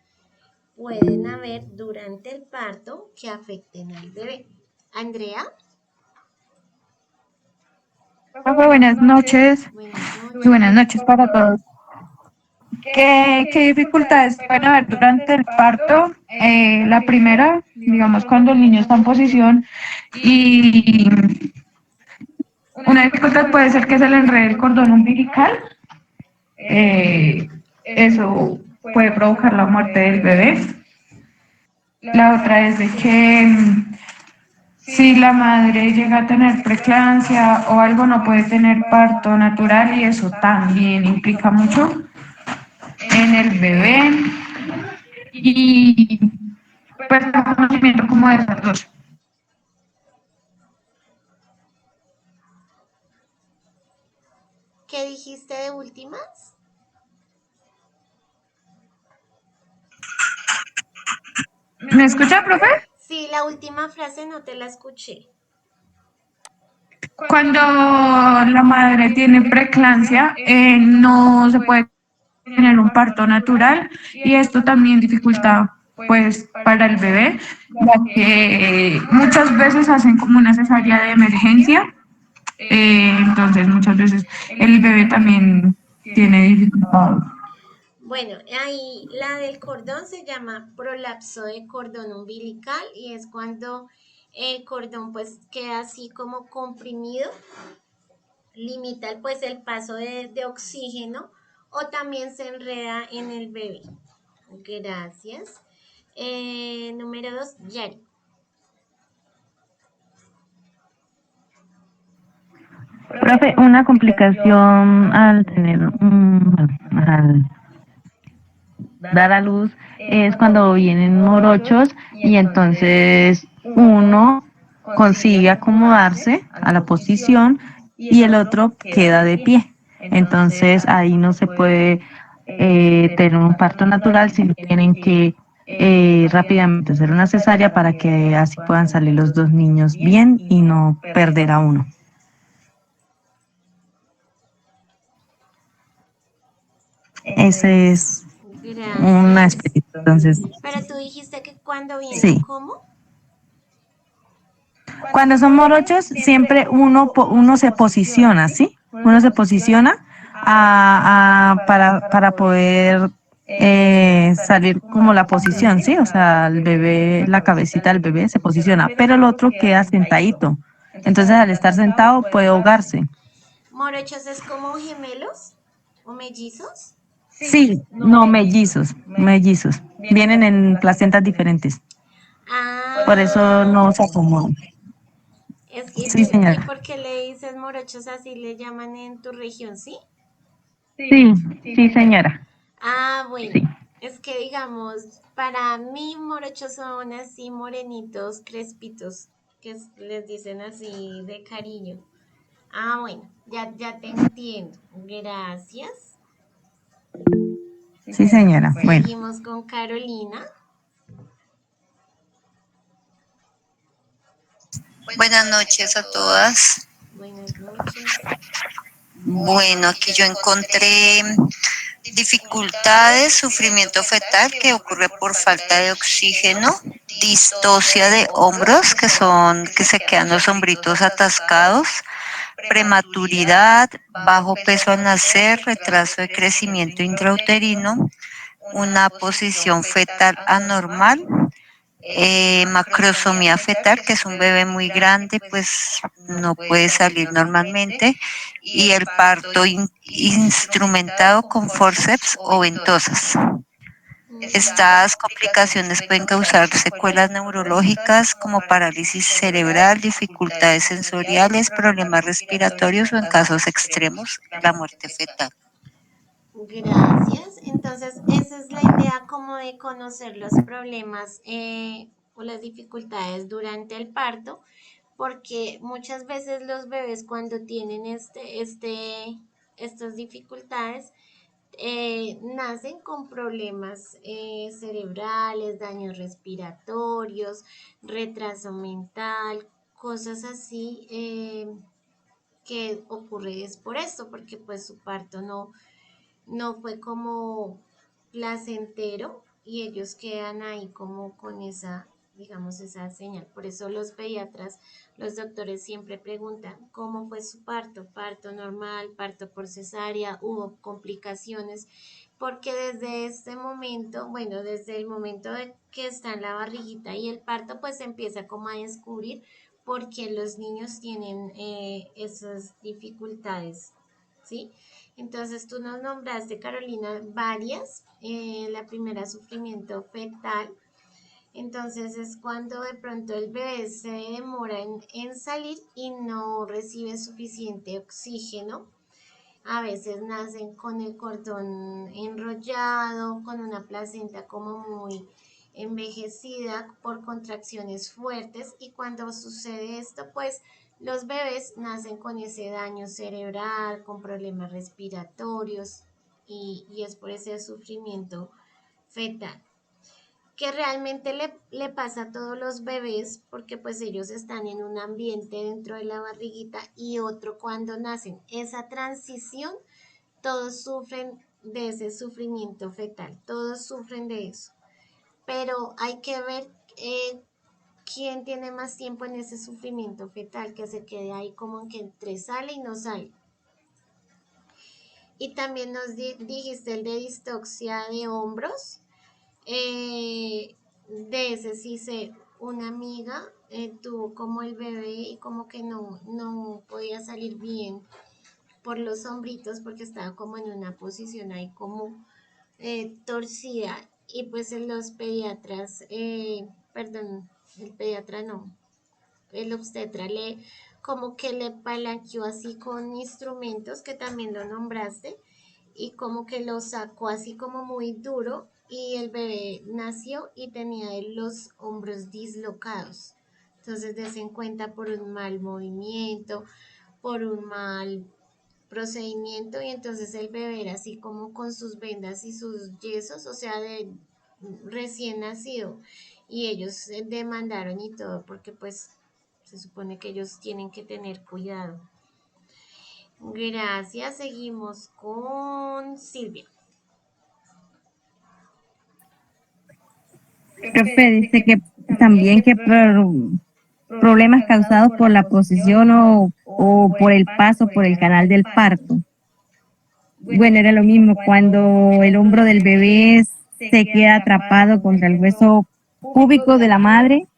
pueden haber durante el parto que afecten al bebé. Andrea. Buenas noches y buenas noches para todos. ¿Qué dificultades pueden haber durante el parto? La primera, digamos, cuando el niño está en posición y una dificultad puede ser que se le enrede el cordón umbilical. Eso puede provocar la muerte del bebé. La otra es de que si la madre llega a tener preeclampsia o algo, no puede tener parto natural y eso también implica mucho en el bebé. Y pues un conocimiento como de esas dos. ¿Qué dijiste de últimas? ¿Me escucha, profe? Sí, la última frase no te la escuché. Cuando la madre tiene preeclampsia, no se puede tener un parto natural y esto también dificulta pues para el bebé, ya que muchas veces hacen como una cesárea de emergencia, entonces muchas veces el bebé también tiene dificultades. Bueno, ahí la del cordón se llama prolapso de cordón umbilical y es cuando el cordón pues queda así como comprimido, limita pues el paso de oxígeno o también se enreda en el bebé. Gracias. Número 2, Yari. Profe, una complicación al tener, al dar a luz es cuando vienen morochos y entonces uno consigue acomodarse a la posición y el otro queda de pie. Entonces ahí no se puede tener un parto natural, sino tienen que rápidamente hacer una cesárea para que así puedan salir los dos niños bien y no perder a uno. Ese es una Gracias. experiencia. Entonces, Pero tú dijiste que cuando vienen, sí. ¿cómo? Cuando son morochos, siempre uno se posiciona, ¿sí? Uno se posiciona para poder salir como la posición, ¿sí? O sea, el bebé, la cabecita del bebé se posiciona, pero el otro queda sentadito. Entonces, al estar sentado, puede ahogarse. ¿Morochos es como gemelos o mellizos? Sí, no, mellizos, mellizos. Vienen en placentas diferentes. Por eso Ah, no se acomodan. Sí, ¿y señora. por qué le dices morochos así le llaman en tu región, sí? Sí, sí, señora. Ah, Sí. bueno, es que digamos, para mí morochos son así morenitos, crespitos, les dicen así de cariño. Ah, bueno, ya te entiendo. Gracias. Sí, señora. Bueno. Seguimos con Carolina. Buenas noches a todas. Buenas noches. Bueno, aquí yo encontré dificultades, sufrimiento fetal que ocurre por falta de oxígeno, distocia de hombros que se quedan los hombritos atascados, prematuridad, bajo peso al nacer, retraso de crecimiento intrauterino, una posición fetal anormal, macrosomía fetal, que es un bebé muy grande, pues no puede salir normalmente, y el parto instrumentado con forceps o ventosas. Estas complicaciones pueden causar secuelas neurológicas como parálisis cerebral, dificultades sensoriales, problemas respiratorios o en casos extremos, la muerte fetal. Gracias. Entonces, esa es la idea como de conocer los problemas o las dificultades durante el parto, porque muchas veces los bebés cuando tienen estas dificultades, nacen con problemas cerebrales, daños respiratorios, retraso mental, cosas así que ocurre es por esto, porque pues su parto no fue como placentero y ellos quedan ahí como con esa, digamos, esa señal. Por eso los pediatras, los doctores siempre preguntan cómo fue su parto, parto normal, parto por cesárea, hubo complicaciones, porque desde este momento, bueno, desde el momento de que está en la barriguita y el parto, pues se empieza como a descubrir por qué los niños tienen esas dificultades, ¿sí? Entonces tú nos nombraste, Carolina, varias. La primera, sufrimiento fetal. Entonces es cuando de pronto el bebé se demora en salir y no recibe suficiente oxígeno. A veces nacen con el cordón enrollado, con una placenta como muy envejecida por contracciones fuertes, y cuando sucede esto, pues los bebés nacen con ese daño cerebral, con problemas respiratorios, y es por ese sufrimiento fetal que realmente le pasa a todos los bebés, porque pues ellos están en un ambiente dentro de la barriguita y otro cuando nacen. Esa transición, todos sufren de ese sufrimiento fetal, todos sufren de eso. Pero hay que ver quién tiene más tiempo en ese sufrimiento fetal, que se quede ahí como que entre sale y no sale. Y también nos dijiste el de distoxia de hombros. De ese sí sé, una amiga tuvo como el bebé y como que no podía salir bien por los hombritos porque estaba como en una posición ahí como torcida y pues en los pediatras, perdón, el pediatra no, el obstetra le como que le palanqueó así con instrumentos que también lo nombraste y como que lo sacó así como muy duro y el bebé nació y tenía los hombros dislocados. Entonces desen cuenta por un mal movimiento, por un mal procedimiento y entonces el bebé era así como con sus vendas y sus yesos, o sea, de recién nacido y ellos demandaron y todo porque pues se supone que ellos tienen que tener cuidado. Gracias, seguimos con Silvia. Profe, dice que también que problemas causados por la posición o por el paso por el canal del parto. Bueno, era lo mismo cuando el hombro del bebé se queda atrapado contra el hueso púbico de la madre,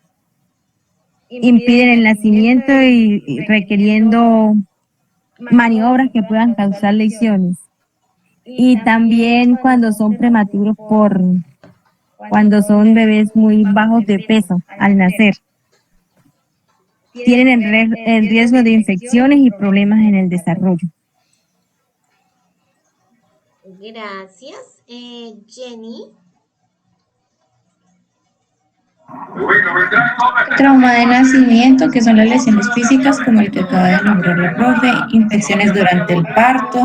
impiden el nacimiento y requiriendo maniobras que puedan causar lesiones. Y también cuando son prematuros cuando son bebés muy bajos de peso al nacer. Tienen el riesgo de infecciones y problemas en el desarrollo. Gracias. Jenny. Trauma de nacimiento, que son las lesiones físicas, como el que acaba de nombrar la profe, infecciones durante el parto,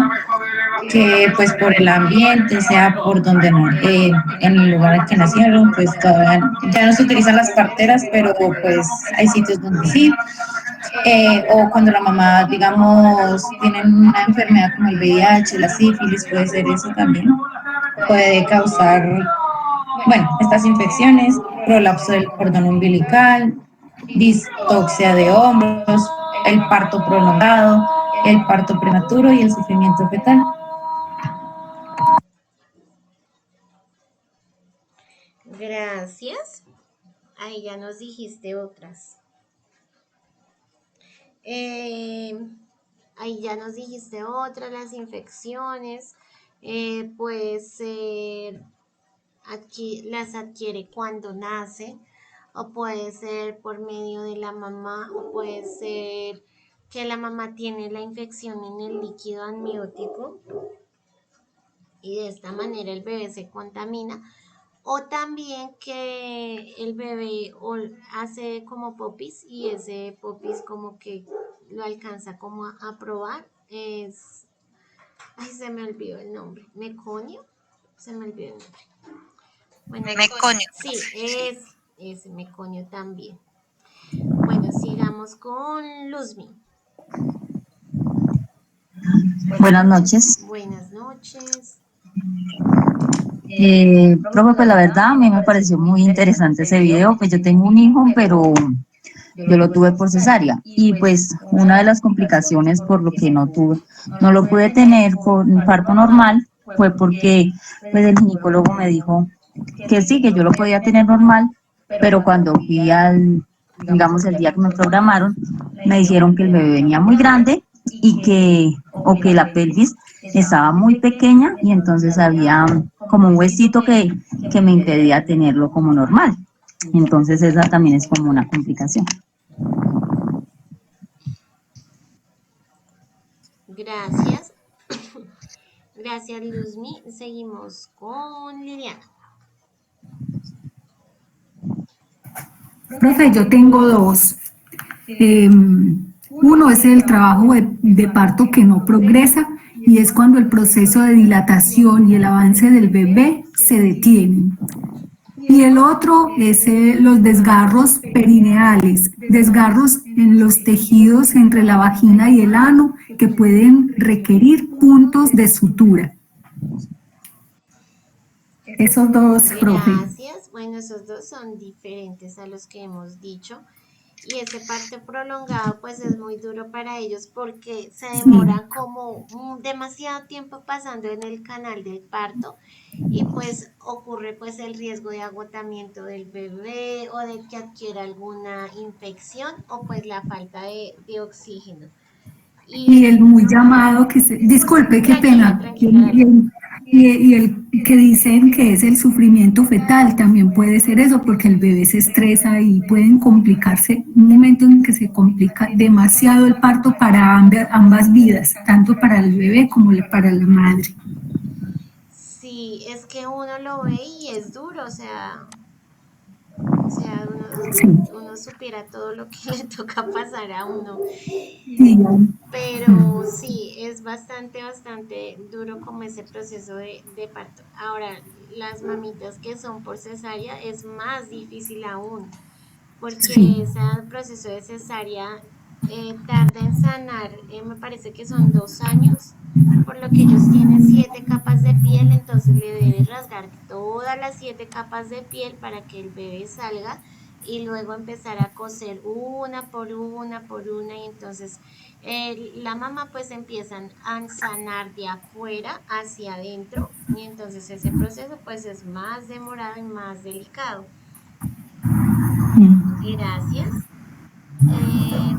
que pues por el ambiente, sea por donde no, en el lugar en que nacieron, pues todavía ya no se utilizan las parteras, pero pues hay sitios donde sí. O cuando la mamá, digamos, tiene una enfermedad como el VIH, la sífilis, puede ser eso también. Puede causar, bueno, estas infecciones, prolapso del cordón umbilical, distoxia de hombros, el parto prolongado, el parto prematuro y el sufrimiento fetal. Gracias. Ahí ya nos dijiste otras. Ahí ya nos dijiste otras, las infecciones. Puede ser, las adquiere cuando nace, o puede ser por medio de la mamá, o puede ser que la mamá tiene la infección en el líquido amniótico y de esta manera el bebé se contamina. O también que el bebé hace como popis y ese popis como que lo alcanza como a probar. Ay, se me olvidó el nombre. ¿Meconio? Se me olvidó el nombre. Bueno, Meconio. sí, es ese meconio también. Bueno, sigamos con Luzmi. Buenas noches. Buenas noches. Profe, pues la verdad a mí me pareció muy interesante ese video, pues yo tengo un hijo, pero yo lo tuve por cesárea y pues una de las complicaciones por lo que no lo pude tener por un parto normal fue porque pues el ginecólogo me dijo que sí, que yo lo podía tener normal, pero cuando fui digamos el día que me programaron, me dijeron que el bebé venía muy grande y que la pelvis estaba muy pequeña y entonces había como un huesito que me impedía tenerlo como normal. Entonces esa también es como una complicación. Gracias. Gracias, Luzmi. Seguimos con Liliana. Profe, yo tengo dos. Uno es el trabajo de parto que no progresa y es cuando el proceso de dilatación y el avance del bebé se detienen. Y el otro es los desgarros perineales, desgarros en los tejidos entre la vagina y el ano que pueden requerir puntos de sutura. Esos dos, profe. Gracias. Bueno, esos dos son diferentes a los que hemos dicho. Y ese parto prolongado pues es muy duro para ellos porque se demoran como demasiado tiempo pasando en el canal del parto y pues ocurre pues el riesgo de agotamiento del bebé o de que adquiera alguna infección o pues la falta de oxígeno. y el muy llamado disculpe, qué Tranquila, pena, tranquila, dale. y el que dicen que es el sufrimiento fetal, también puede ser eso, porque el bebé se estresa y pueden complicarse, un momento en que se complica demasiado el parto para ambas vidas, tanto para el bebé como para la madre. Sí, es que uno lo ve y es duro, o sea, Sí, uno supiera todo lo que le toca pasar a uno. sí. Pero sí, es bastante, bastante duro como ese proceso de parto. Ahora, las mamitas que son por cesárea es más difícil aún, Sí. porque ese proceso de cesárea tarda en sanar, me parece que son 2 años, por lo que ellos tienen 7 capas de piel, entonces le debe rasgar todas las 7 capas de piel para que el bebé salga y luego empezar a coser una por una por una y entonces la mamá pues empiezan a sanar de afuera hacia adentro y entonces ese proceso pues es más demorado y más delicado. Gracias.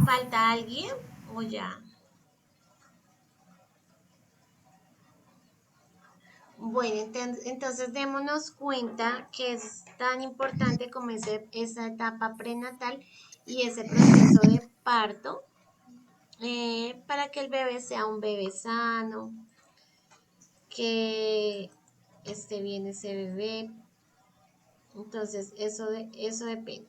¿Falta alguien o ya? Bueno, entonces démonos cuenta que es tan importante como esa etapa prenatal y ese proceso de parto para que el bebé sea un bebé sano, que esté bien ese bebé. Entonces, eso depende.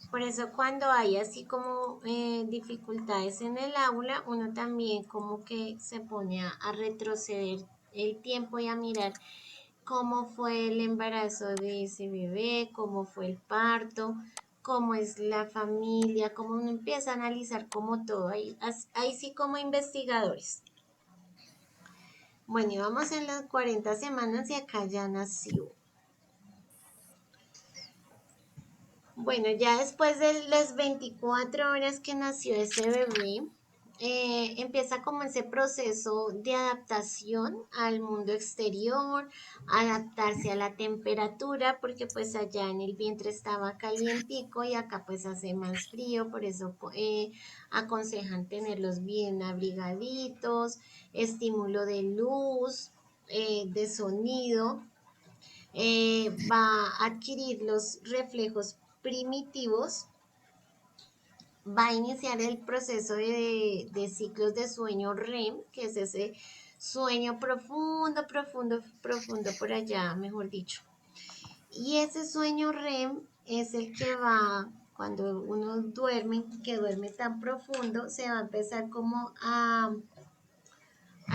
Por eso cuando hay así como dificultades en el aula, uno también como que se pone a retroceder el tiempo y a mirar cómo fue el embarazo de ese bebé, cómo fue el parto, cómo es la familia, cómo uno empieza a analizar como todo, ahí sí como investigadores. Bueno, y vamos en las 40 semanas y acá ya nació. Bueno, ya después de las 24 horas que nació ese bebé, empieza como ese proceso de adaptación al mundo exterior, adaptarse a la temperatura, porque pues allá en el vientre estaba calientico y acá pues hace más frío, por eso aconsejan tenerlos bien abrigaditos, estímulo de luz, de sonido. Va a adquirir los reflejos primitivos, va a iniciar el proceso de ciclos de sueño REM, que es ese sueño profundo, profundo, profundo por allá, mejor dicho. Y ese sueño REM es el que va, cuando uno duerme, que duerme tan profundo, se va a empezar como a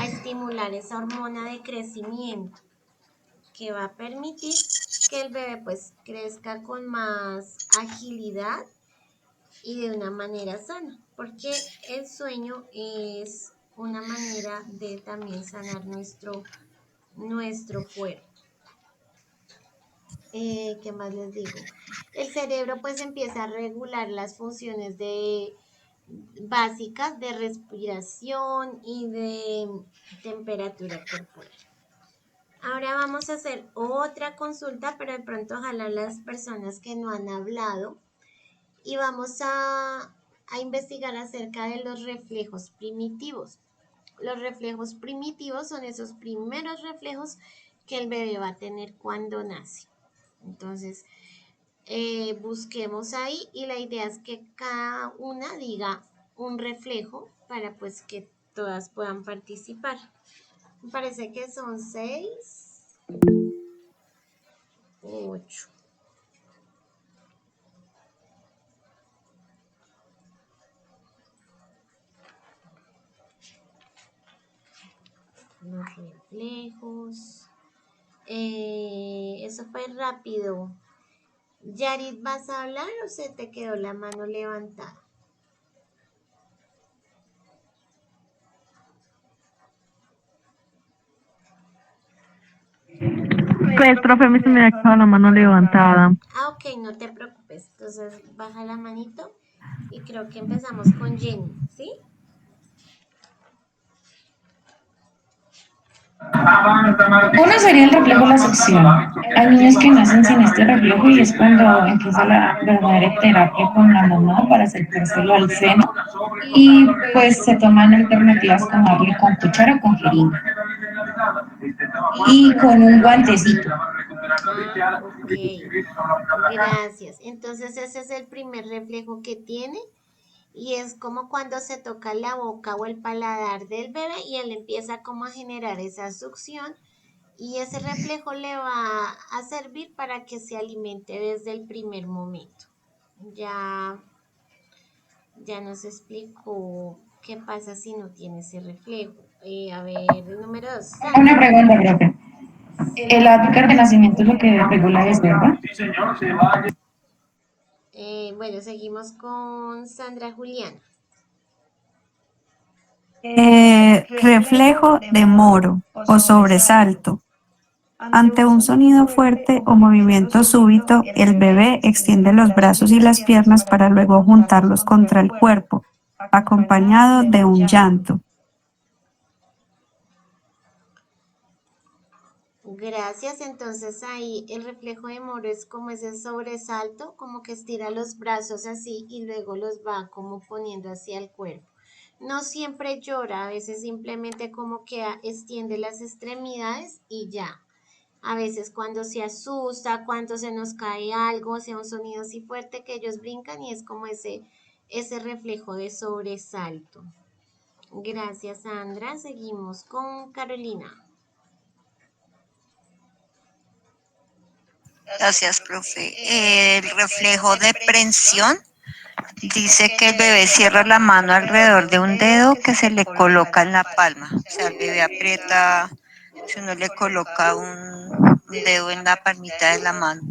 estimular esa hormona de crecimiento que va a permitir que el bebé pues crezca con más agilidad y de una manera sana, porque el sueño es una manera de también sanar nuestro cuerpo. ¿Qué más les digo? El cerebro pues empieza a regular las funciones básicas de respiración y de temperatura corporal. Ahora vamos a hacer otra consulta, pero de pronto ojalá las personas que no han hablado y vamos a investigar acerca de los reflejos primitivos. Los reflejos primitivos son esos primeros reflejos que el bebé va a tener cuando nace. Entonces, busquemos ahí y la idea es que cada una diga un reflejo para pues que todas puedan participar. Me parece que son 6, 8. Los reflejos. Eso fue rápido. Yarit, ¿vas a hablar o se te quedó la mano levantada? Pues, profe, a mí se me ha quedado la mano levantada. Ok, no te preocupes. Entonces baja la manito y creo que empezamos con Jenny, ¿sí? Uno sería el reflejo de la succión. Hay niños que nacen sin este reflejo y es cuando empieza la verdadera terapia con la mamá para acercárselo al seno y pues se toman alternativas como darle con cuchara o con jeringa y con un guantecito. Ah, ok. Gracias. Entonces ese es el primer reflejo que tiene y es como cuando se toca la boca o el paladar del bebé y él empieza como a generar esa succión y ese reflejo le va a servir para que se alimente desde el primer momento. Ya, ya nos explicó qué pasa si no tiene ese reflejo. A ver, el número 2, Una Sandra. pregunta, profe. El azúcar de nacimiento es lo que regula eso, ¿verdad? Bueno, seguimos con Sandra Juliana. Reflejo de moro o sobresalto. Ante un sonido fuerte o movimiento súbito, el bebé extiende los brazos y las piernas para luego juntarlos contra el cuerpo, acompañado de un llanto. Gracias, entonces ahí el reflejo de moro es como ese sobresalto, como que estira los brazos así y luego los va como poniendo hacia el cuerpo. No siempre llora, a veces simplemente como que extiende las extremidades y ya. A veces cuando se asusta, cuando se nos cae algo, sea un sonido así fuerte que ellos brincan y es como ese reflejo de sobresalto. Gracias, Sandra. Seguimos con Carolina. Gracias, profe. El reflejo de prensión dice que el bebé cierra la mano alrededor de un dedo que se le coloca en la palma. O sea, el bebé aprieta, si uno le coloca un dedo en la palmita de la mano.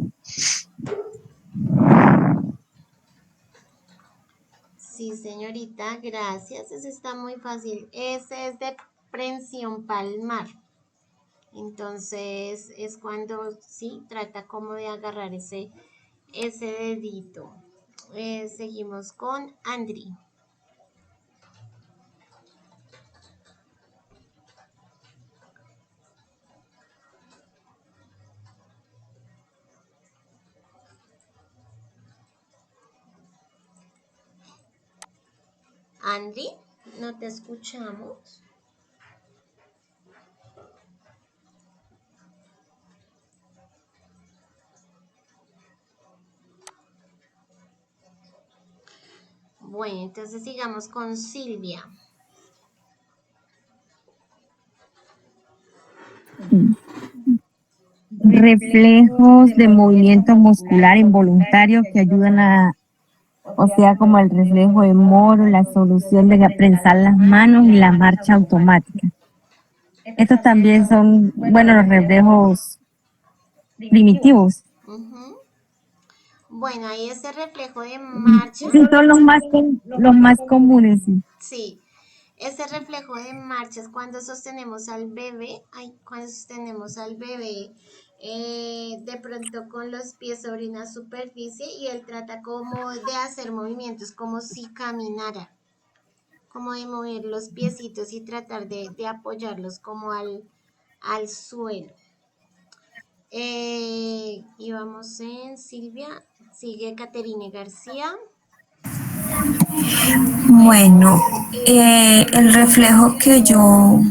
Sí, señorita, gracias. Ese está muy fácil. Ese es de prensión palmar. Entonces es cuando sí trata como de agarrar ese dedito. Seguimos con Andri. Andri, no te escuchamos. Bueno, entonces sigamos con Silvia. Reflejos de movimiento muscular involuntario que ayudan o sea, como el reflejo de Moro, la solución de prensar las manos y la marcha automática. Estos también son, bueno, los reflejos primitivos. Bueno, ahí ese reflejo de marcha. Sí, son los más comunes. Sí. Sí, ese reflejo de marcha es cuando sostenemos al bebé, de pronto con los pies sobre una superficie y él trata como de hacer movimientos como si caminara, como de mover los piecitos y tratar de apoyarlos como al suelo. Y vamos en Silvia, sigue Caterine García. Bueno, el reflejo que yo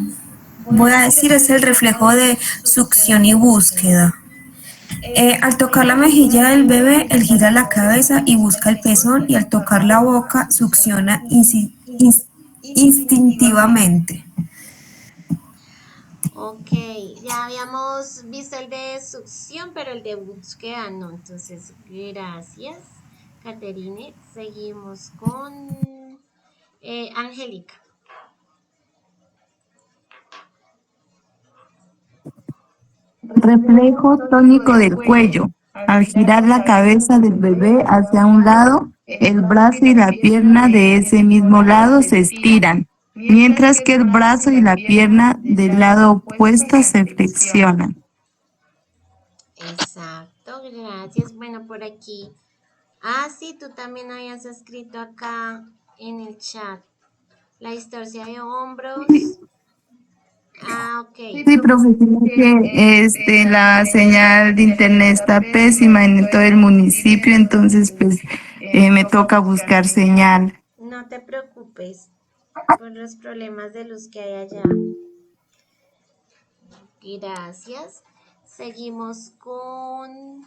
voy a decir es el reflejo de succión y búsqueda. Al tocar la mejilla del bebé, él gira la cabeza y busca el pezón y al tocar la boca succiona instintivamente. Ok, ya habíamos visto el de succión, pero el de búsqueda no. Entonces, gracias, Caterine. Seguimos con Angélica. Reflejo tónico del cuello. Al girar la cabeza del bebé hacia un lado, el brazo y la pierna de ese mismo lado se estiran, mientras que el brazo y la pierna del lado opuesto se flexionan. Exacto, gracias. Bueno, por aquí. Ah, sí, tú también habías escrito acá en el chat. La distorsia de hombros. Ah, ok. Sí, profe, sino que la señal de internet está pésima en todo el municipio, entonces pues me toca buscar señal. No te preocupes por los problemas de luz que hay allá. Gracias. Seguimos con...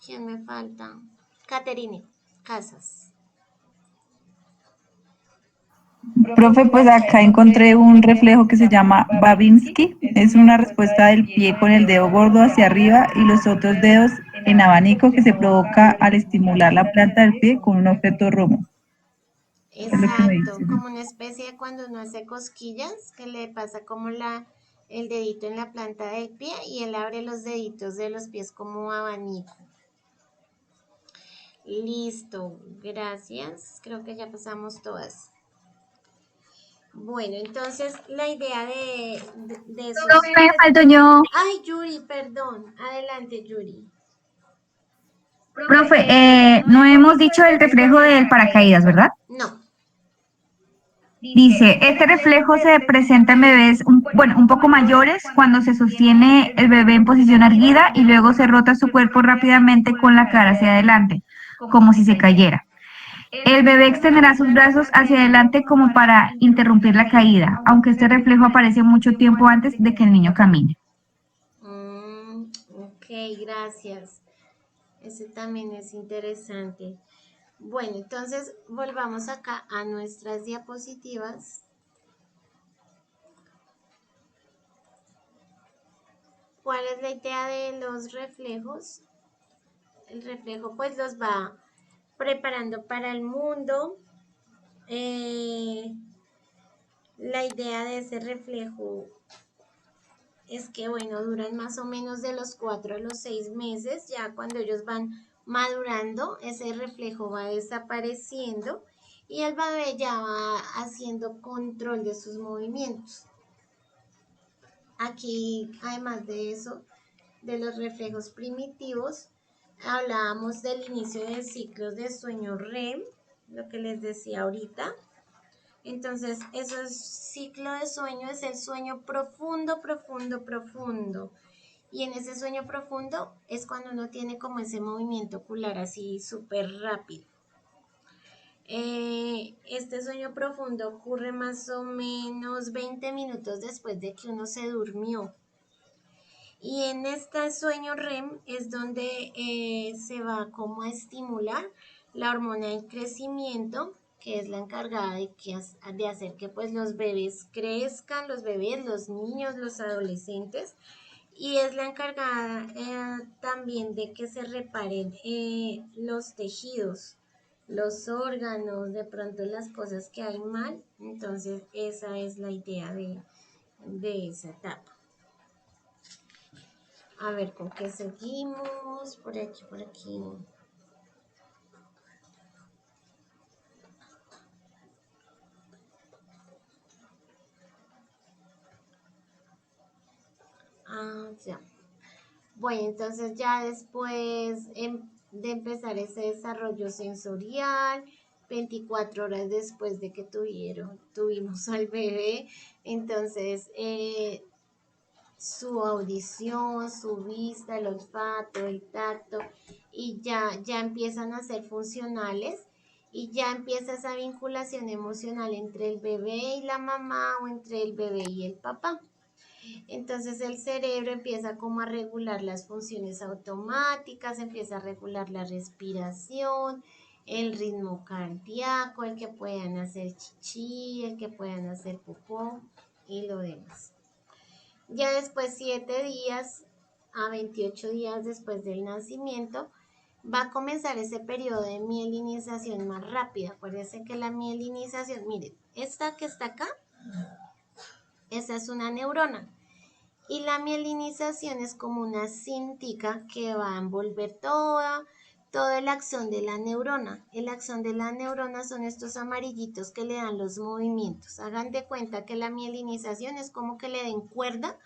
¿Quién me falta? Caterine Casas. Profe, pues acá encontré un reflejo que se llama Babinski. Es una respuesta del pie con el dedo gordo hacia arriba y los otros dedos en abanico que se provoca al estimular la planta del pie con un objeto romo. Es lo que me Exacto, dice. como una especie de cuando uno hace cosquillas, que le pasa como el dedito en la planta del pie y él abre los deditos de los pies como abanico. Listo, gracias. Creo que ya pasamos todas. Bueno, entonces la idea de esos... Profe, falto yo. Ay, Yuri, perdón. Adelante, Yuri. Profe, no hemos dicho el reflejo del paracaídas, ¿verdad? No. Dice, este reflejo se presenta en bebés, un poco mayores cuando se sostiene el bebé en posición erguida y luego se rota su cuerpo rápidamente con la cara hacia adelante, como si se cayera. El bebé extenderá sus brazos hacia adelante como para interrumpir la caída, aunque este reflejo aparece mucho tiempo antes de que el niño camine. Ok, gracias. Ese también es interesante. Bueno, entonces volvamos acá a nuestras diapositivas. ¿Cuál es la idea de los reflejos? El reflejo pues los va preparando para el mundo. La idea de ese reflejo es que, bueno, duran más o menos de los 4 a los 6 meses. Ya cuando ellos van madurando, ese reflejo va desapareciendo y el bebé ya va haciendo control de sus movimientos. Aquí, además de eso, de los reflejos primitivos, hablábamos del inicio del ciclo de sueño REM, lo que les decía ahorita. Entonces, ese ciclo de sueño es el sueño profundo, profundo, profundo. Y en ese sueño profundo es cuando uno tiene como ese movimiento ocular así súper rápido. Este sueño profundo ocurre más o menos 20 minutos después de que uno se durmió. Y en este sueño REM es donde se va como a estimular la hormona del crecimiento, que es la encargada de hacer que pues los bebés crezcan, los bebés, los niños, los adolescentes, y es la encargada también de que se reparen los tejidos, los órganos, de pronto las cosas que hay mal. Entonces esa es la idea de esa etapa. A ver, ¿con qué seguimos? Por aquí, por aquí. Ya. Bueno, entonces ya después de empezar ese desarrollo sensorial, 24 horas después de que tuvimos al bebé, entonces su audición, su vista, el olfato, el tacto, y ya empiezan a ser funcionales y ya empieza esa vinculación emocional entre el bebé y la mamá o entre el bebé y el papá. Entonces el cerebro empieza como a regular las funciones automáticas, empieza a regular la respiración, el ritmo cardíaco, el que puedan hacer chichi, el que puedan hacer popó y lo demás. Ya después 7 días a 28 días después del nacimiento va a comenzar ese periodo de mielinización más rápida. Acuérdense que la mielinización, miren, esta que está acá, esa es una neurona. Y la mielinización es como una cintica que va a envolver todo el axón de la neurona. El axón de la neurona son estos amarillitos que le dan los movimientos. Hagan de cuenta que la mielinización es como que le den cuerda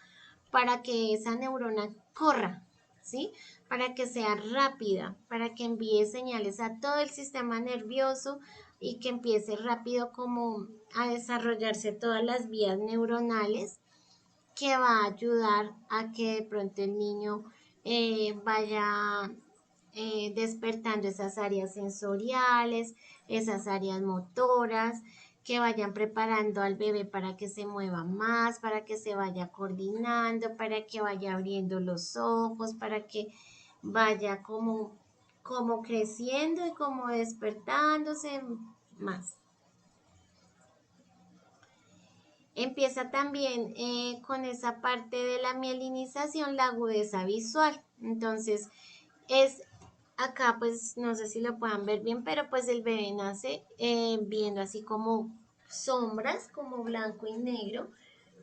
para que esa neurona corra, ¿sí? Para que sea rápida, para que envíe señales a todo el sistema nervioso y que empiece rápido como a desarrollarse todas las vías neuronales que va a ayudar a que de pronto el niño vaya despertando esas áreas sensoriales, esas áreas motoras, que vayan preparando al bebé para que se mueva más, para que se vaya coordinando, para que vaya abriendo los ojos, para que vaya como creciendo y como despertándose más. Empieza también con esa parte de la mielinización, la agudeza visual. Entonces, acá pues no sé si lo puedan ver bien, pero pues el bebé nace viendo así como sombras, como blanco y negro.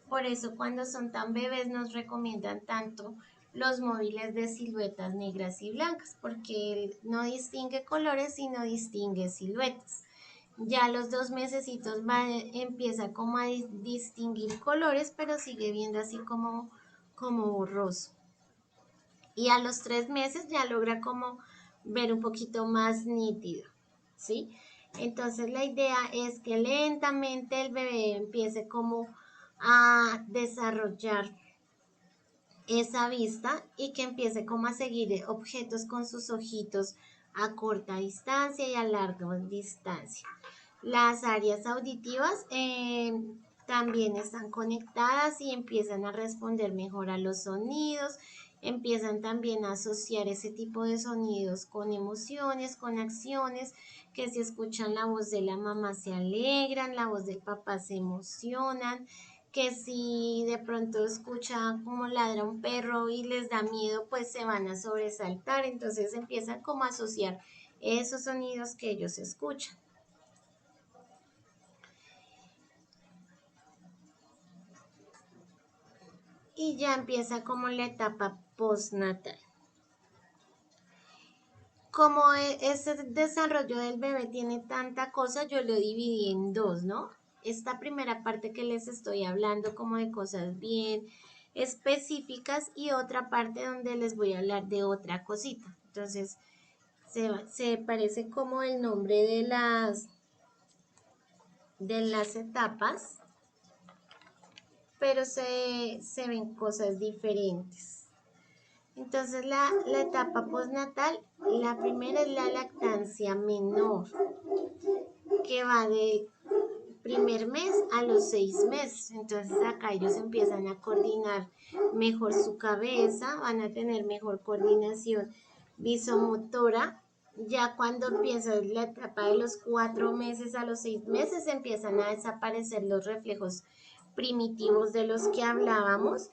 Por eso cuando son tan bebés nos recomiendan tanto los móviles de siluetas negras y blancas, porque él no distingue colores, sino distingue siluetas. Ya a los 2 mesecitos empieza como a distinguir colores, pero sigue viendo así como borroso. Y a los 3 meses ya logra como ver un poquito más nítido, ¿sí? Entonces la idea es que lentamente el bebé empiece como a desarrollar esa vista y que empiece como a seguir objetos con sus ojitos a corta distancia y a larga distancia. Las áreas auditivas también están conectadas y empiezan a responder mejor a los sonidos, empiezan también a asociar ese tipo de sonidos con emociones, con acciones, que si escuchan la voz de la mamá se alegran, la voz del papá se emocionan, que si de pronto escucha como ladra un perro y les da miedo, pues se van a sobresaltar, entonces empiezan como a asociar esos sonidos que ellos escuchan. Y ya empieza como la etapa postnatal. Como ese desarrollo del bebé tiene tanta cosa, yo lo dividí en dos, ¿no? Esta primera parte que les estoy hablando como de cosas bien específicas y otra parte donde les voy a hablar de otra cosita. Entonces, se parece como el nombre de las etapas, pero se ven cosas diferentes. Entonces la etapa postnatal, la primera es la lactancia menor, que va del primer mes a los 6 meses. Entonces acá ellos empiezan a coordinar mejor su cabeza, van a tener mejor coordinación visomotora. Ya cuando empieza la etapa de los 4 meses a los 6 meses empiezan a desaparecer los reflejos primitivos de los que hablábamos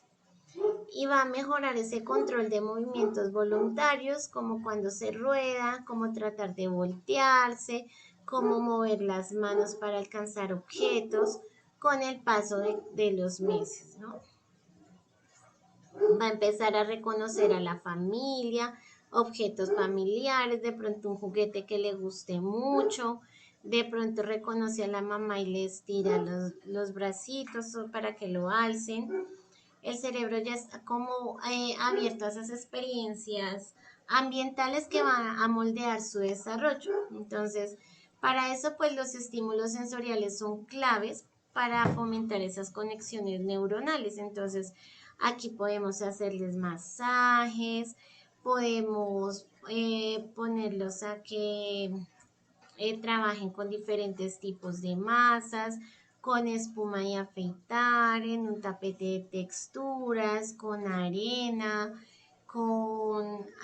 y va a mejorar ese control de movimientos voluntarios, como cuando se rueda, como tratar de voltearse, como mover las manos para alcanzar objetos con el paso de los meses, ¿no? Va a empezar a reconocer a la familia, objetos familiares, de pronto un juguete que le guste mucho, de pronto reconoce a la mamá y le estira los bracitos para que lo alcen. El cerebro ya está como abierto a esas experiencias ambientales que van a moldear su desarrollo. Entonces, para eso, pues los estímulos sensoriales son claves para fomentar esas conexiones neuronales. Entonces, aquí podemos hacerles masajes, podemos ponerlos a que trabajen con diferentes tipos de masas, con espuma y afeitar, en un tapete de texturas, con arena,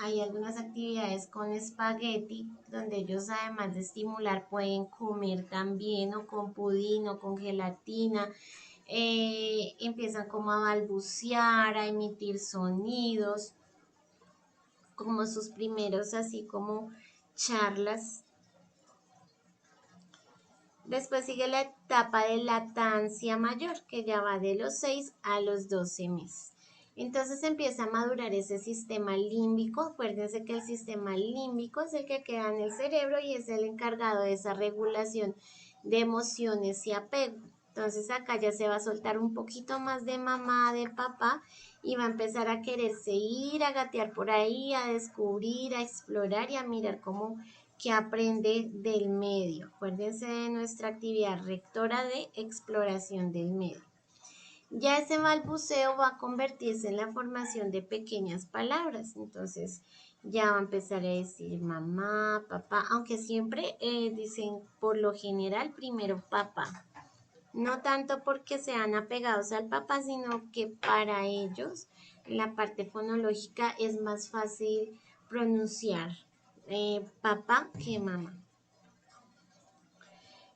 hay algunas actividades con espagueti, donde ellos además de estimular pueden comer también, o con pudín o con gelatina. Empiezan como a balbucear, a emitir sonidos, como sus primeros así como charlas. Después sigue la etapa de lactancia mayor, que ya va de los 6 a los 12 meses. Entonces empieza a madurar ese sistema límbico. Acuérdense que el sistema límbico es el que queda en el cerebro y es el encargado de esa regulación de emociones y apego. Entonces acá ya se va a soltar un poquito más de mamá, de papá, y va a empezar a quererse ir, a gatear por ahí, a descubrir, a explorar y a mirar cómo que aprende del medio. Acuérdense de nuestra actividad rectora de exploración del medio. Ya ese balbuceo va a convertirse en la formación de pequeñas palabras. Entonces ya va a empezar a decir mamá, papá, aunque siempre dicen por lo general primero papá. No tanto porque sean apegados al papá, sino que para ellos la parte fonológica es más fácil pronunciar papá que mamá.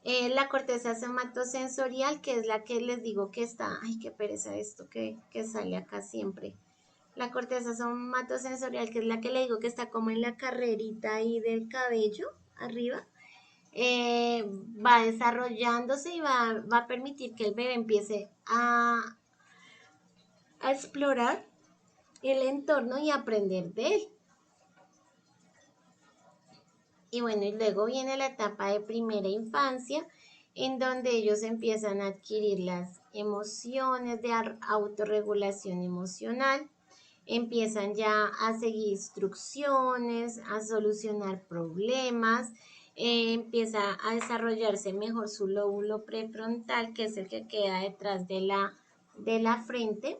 La corteza somatosensorial, que es la que les digo que está, ay, qué pereza esto que sale acá siempre. La corteza somatosensorial, que es la que le digo que está como en la carrerita ahí del cabello, arriba, va desarrollándose y va a permitir que el bebé empiece a explorar el entorno y aprender de él. Y bueno, y luego viene la etapa de primera infancia, en donde ellos empiezan a adquirir las emociones de autorregulación emocional, empiezan ya a seguir instrucciones, a solucionar problemas, empieza a desarrollarse mejor su lóbulo prefrontal, que es el que queda detrás de la frente,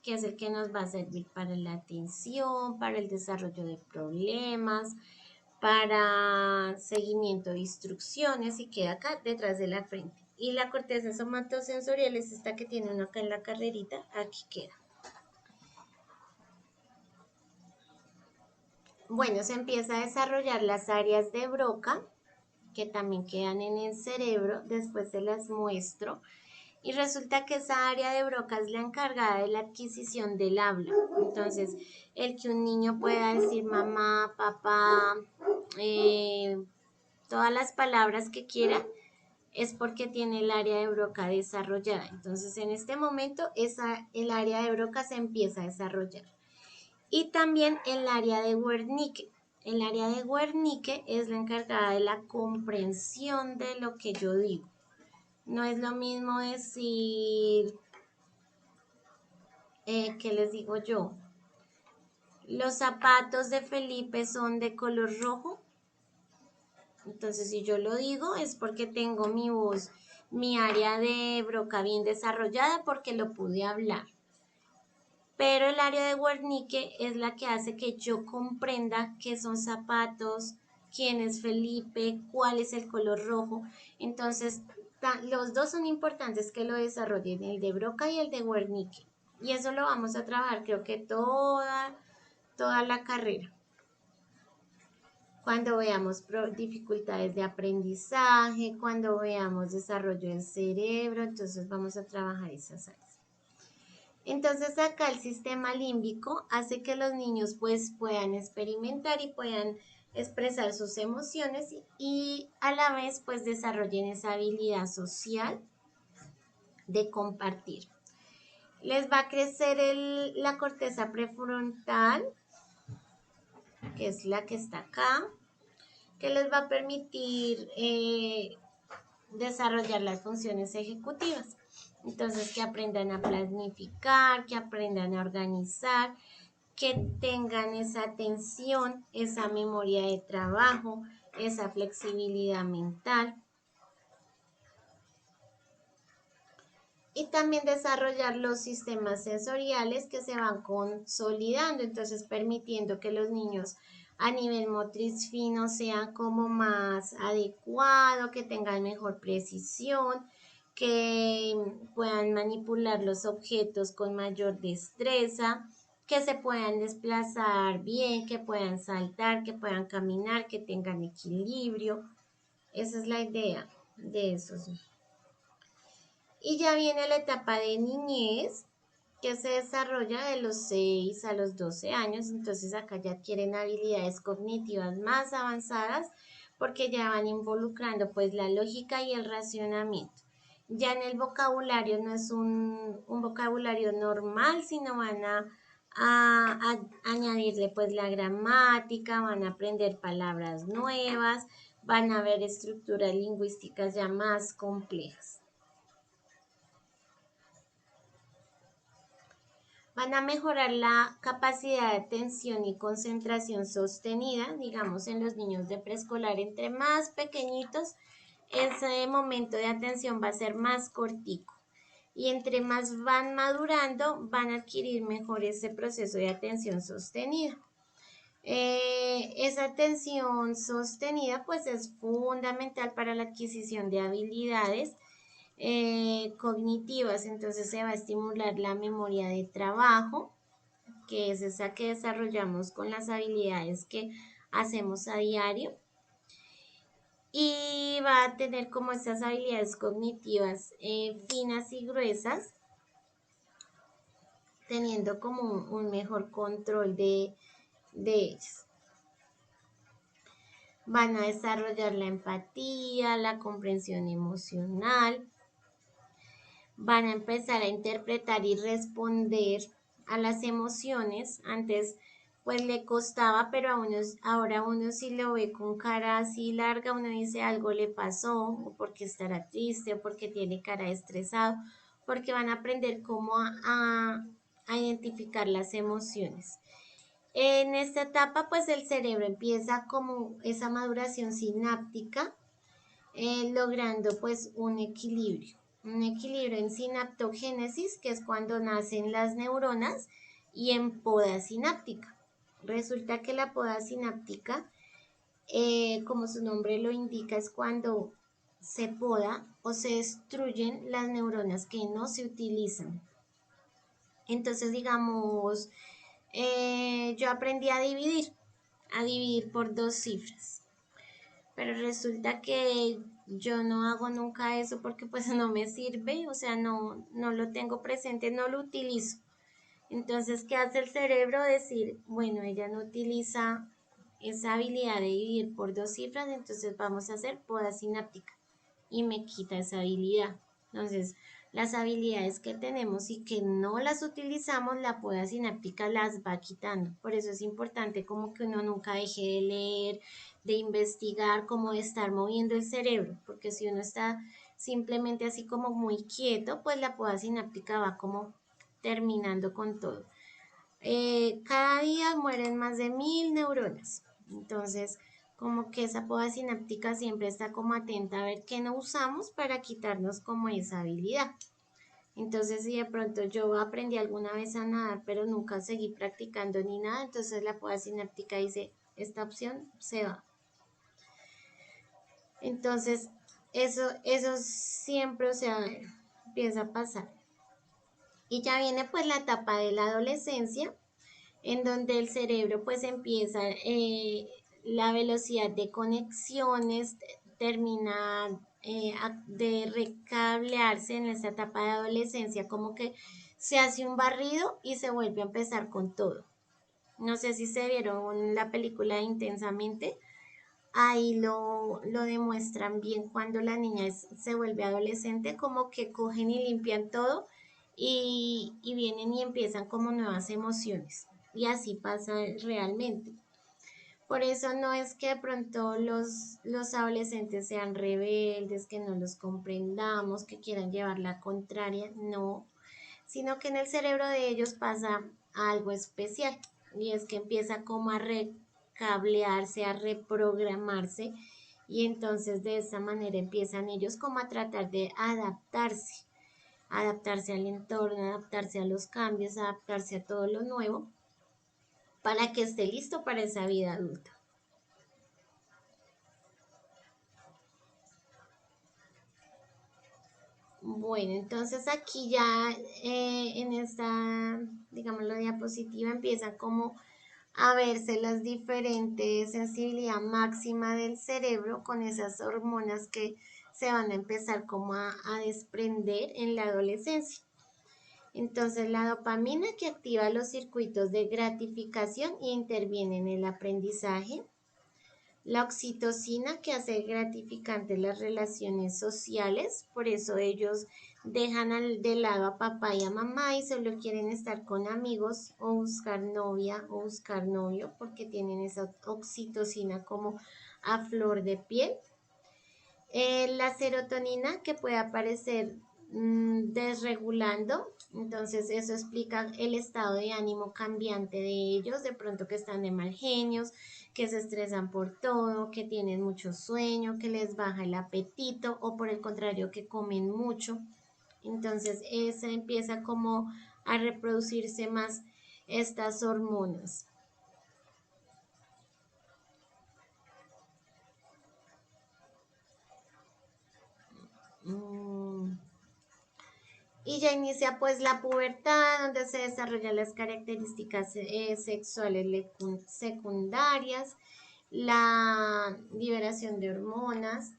que es el que nos va a servir para la atención, para el desarrollo de problemas, para seguimiento de instrucciones, y queda acá detrás de la frente. Y la corteza somatosensorial es esta que tiene uno acá en la carrerita, aquí queda. Bueno, se empieza a desarrollar las áreas de Broca, que también quedan en el cerebro, después se las muestro. Y resulta que esa área de Broca es la encargada de la adquisición del habla. Entonces, el que un niño pueda decir mamá, papá, todas las palabras que quiera, es porque tiene el área de Broca desarrollada. Entonces, en este momento, el área de Broca se empieza a desarrollar. Y también el área de Wernicke. El área de Wernicke es la encargada de la comprensión de lo que yo digo. No es lo mismo decir, ¿qué les digo yo? Los zapatos de Felipe son de color rojo. Entonces, si yo lo digo es porque tengo mi voz, mi área de Broca bien desarrollada, porque lo pude hablar. Pero el área de Wernicke es la que hace que yo comprenda qué son zapatos, quién es Felipe, cuál es el color rojo. Entonces, los dos son importantes que lo desarrollen, el de Broca y el de Wernicke. Y eso lo vamos a trabajar, creo que toda la carrera. Cuando veamos dificultades de aprendizaje, cuando veamos desarrollo del cerebro, entonces vamos a trabajar esas áreas. Entonces acá el sistema límbico hace que los niños pues puedan experimentar y puedan expresar sus emociones y a la vez pues desarrollen esa habilidad social de compartir. Les va a crecer la corteza prefrontal, que es la que está acá, que les va a permitir desarrollar las funciones ejecutivas. Entonces, que aprendan a planificar, que aprendan a organizar, que tengan esa atención, esa memoria de trabajo, esa flexibilidad mental. Y también desarrollar los sistemas sensoriales que se van consolidando, entonces permitiendo que los niños a nivel motriz fino sean como más adecuado, que tengan mejor precisión, que puedan manipular los objetos con mayor destreza, que se puedan desplazar bien, que puedan saltar, que puedan caminar, que tengan equilibrio. Esa es la idea de esos. Y ya viene la etapa de niñez, que se desarrolla de los 6 a los 12 años. Entonces acá ya adquieren habilidades cognitivas más avanzadas porque ya van involucrando pues la lógica y el racionamiento. Ya en el vocabulario no es un vocabulario normal, sino van a añadirle pues la gramática, van a aprender palabras nuevas, van a ver estructuras lingüísticas ya más complejas. Van a mejorar la capacidad de atención y concentración sostenida, digamos en los niños de preescolar, entre más pequeñitos, ese momento de atención va a ser más cortico. y entre más van madurando, van a adquirir mejor ese proceso de atención sostenida. Esa atención sostenida pues es fundamental para la adquisición de habilidades cognitivas, entonces se va a estimular la memoria de trabajo, que es esa que desarrollamos con las habilidades que hacemos a diario, y va a tener como esas habilidades cognitivas finas y gruesas, teniendo como un mejor control de ellas. Van a desarrollar la empatía, la comprensión emocional, van a empezar a interpretar y responder a las emociones. Antes pues le costaba, pero ahora uno si lo ve con cara así larga, uno dice algo le pasó, o porque estará triste, o porque tiene cara estresado, porque van a aprender cómo a identificar las emociones. En esta etapa, pues el cerebro empieza como esa maduración sináptica, logrando pues un equilibrio en sinaptogénesis, que es cuando nacen las neuronas, y en poda sináptica. Resulta que la poda sináptica, como su nombre lo indica, es cuando se poda o se destruyen las neuronas que no se utilizan. Entonces, digamos, yo aprendí a dividir por 2 cifras, pero resulta que yo no hago nunca eso porque pues no me sirve, o sea, no lo tengo presente, no lo utilizo. Entonces, ¿qué hace el cerebro? Decir, bueno, ella no utiliza esa habilidad de dividir por 2 cifras, entonces vamos a hacer poda sináptica y me quita esa habilidad. Entonces, las habilidades que tenemos y que no las utilizamos, la poda sináptica las va quitando. Por eso es importante como que uno nunca deje de leer, de investigar, como de estar moviendo el cerebro, porque si uno está simplemente así como muy quieto, pues la poda sináptica va como terminando con todo. Cada día mueren más de 1000 neuronas. Entonces, como que esa poda sináptica siempre está como atenta a ver qué no usamos para quitarnos como esa habilidad. Entonces, si de pronto yo aprendí alguna vez a nadar, pero nunca seguí practicando ni nada, entonces la poda sináptica dice, esta opción se va. Entonces, eso siempre, o sea, empieza a pasar. Y ya viene pues la etapa de la adolescencia, en donde el cerebro pues empieza, la velocidad de conexiones termina de recablearse en esta etapa de adolescencia, como que se hace un barrido y se vuelve a empezar con todo. No sé si se vieron la película Intensamente, ahí lo demuestran bien cuando la niña se vuelve adolescente, como que cogen y limpian todo y vienen y empiezan como nuevas emociones. Y así pasa realmente. Por eso no es que de pronto los adolescentes sean rebeldes, que no los comprendamos, que quieran llevar la contraria, no, sino que en el cerebro de ellos pasa algo especial y es que empieza como a recablearse, a reprogramarse y entonces de esa manera empiezan ellos como a tratar de adaptarse al entorno, adaptarse a los cambios, adaptarse a todo lo nuevo para que esté listo para esa vida adulta. Bueno, entonces aquí ya en esta, digamos, la diapositiva empiezan como a verse las diferentes sensibilidad máxima del cerebro con esas hormonas que se van a empezar como a desprender en la adolescencia. Entonces la dopamina que activa los circuitos de gratificación e interviene en el aprendizaje. La oxitocina que hace gratificantes las relaciones sociales, por eso ellos dejan de lado a papá y a mamá y solo quieren estar con amigos o buscar novia o buscar novio porque tienen esa oxitocina como a flor de piel. La serotonina que puede aparecer desregulando, entonces eso explica el estado de ánimo cambiante de ellos, de pronto que están de mal genios, que se estresan por todo, que tienen mucho sueño, que les baja el apetito o por el contrario que comen mucho. Entonces, se empieza como a reproducirse más estas hormonas. Y ya inicia pues la pubertad, donde se desarrollan las características sexuales secundarias, la liberación de hormonas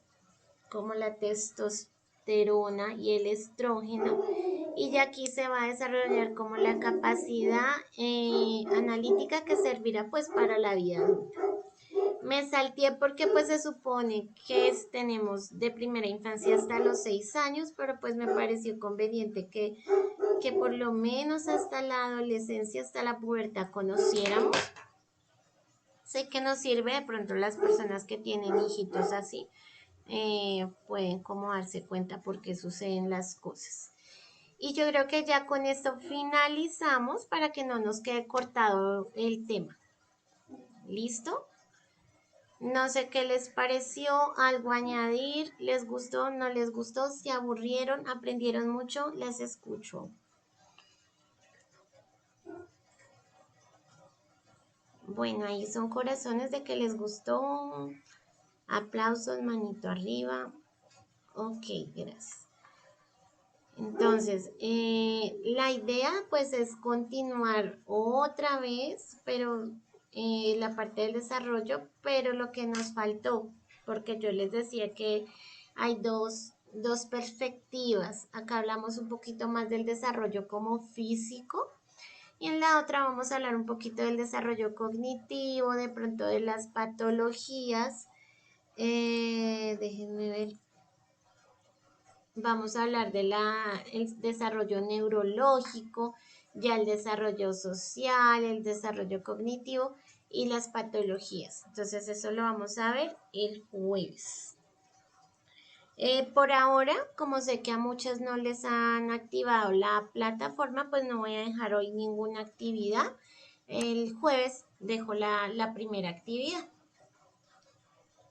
como la testosterona y el estrógeno, y ya aquí se va a desarrollar como la capacidad analítica que servirá pues para la vida adulta. Me salté porque pues se supone que tenemos de primera infancia hasta los 6 años, pero pues me pareció conveniente que por lo menos hasta la adolescencia, hasta la pubertad conociéramos. Sé que nos sirve de pronto las personas que tienen hijitos así, pueden como darse cuenta por qué suceden las cosas. Y yo creo que ya con esto finalizamos para que no nos quede cortado el tema. ¿Listo? No sé qué les pareció, algo a añadir, les gustó, no les gustó, se aburrieron, aprendieron mucho, les escucho. Bueno, ahí son corazones de que les gustó, aplausos, manito arriba. Ok, gracias. Entonces, la idea pues es continuar otra vez, pero la parte del desarrollo, pero lo que nos faltó, porque yo les decía que hay dos perspectivas. Acá hablamos un poquito más del desarrollo como físico y en la otra vamos a hablar un poquito del desarrollo cognitivo, de pronto de las patologías. Déjenme ver. Vamos a hablar del desarrollo neurológico, ya el desarrollo social, el desarrollo cognitivo y las patologías. Entonces eso lo vamos a ver el jueves. Por ahora, como sé que a muchos no les han activado la plataforma, pues no voy a dejar hoy ninguna actividad. El jueves dejo la primera actividad.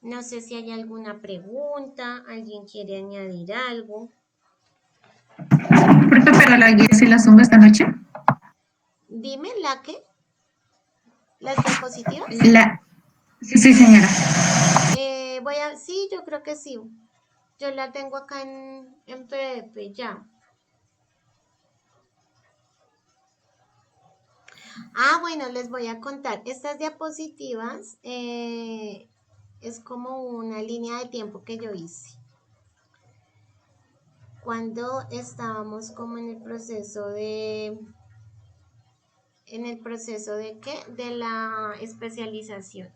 No sé si hay alguna pregunta, alguien quiere añadir algo. ¿Profe, para la guía y la zumba esta noche? Dime, ¿la qué? ¿Las diapositivas? Sí, señora. Sí, yo creo que sí. Yo la tengo acá en PDF ya. Bueno, les voy a contar. Estas diapositivas es como una línea de tiempo que yo hice cuando estábamos como en el proceso de ¿qué? De la especialización.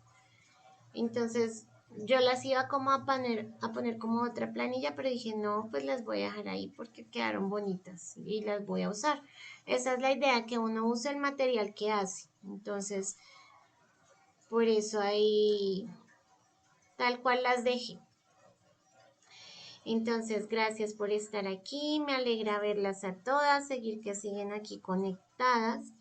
Entonces yo las iba como a poner como otra planilla, pero dije no, pues las voy a dejar ahí porque quedaron bonitas y las voy a usar. Esa es la idea, que uno use el material que hace. Entonces por eso ahí tal cual las dejé. Entonces, gracias por estar aquí. Me alegra verlas a todas, seguir que siguen aquí conectadas.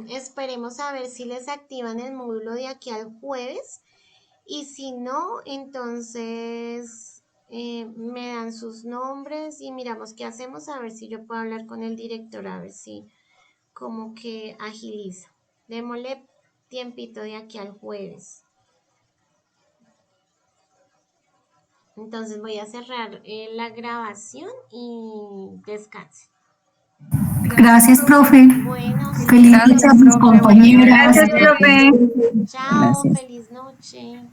Esperemos a ver si les activan el módulo de aquí al jueves. Y si no, entonces me dan sus nombres y miramos qué hacemos. A ver si yo puedo hablar con el director, a ver si como que agiliza. Démosle tiempito de aquí al jueves. Entonces voy a cerrar la grabación y descanse. Gracias, profe. Bueno, Feliz noche a mis compañeras. Gracias, profe. Chao, feliz noche.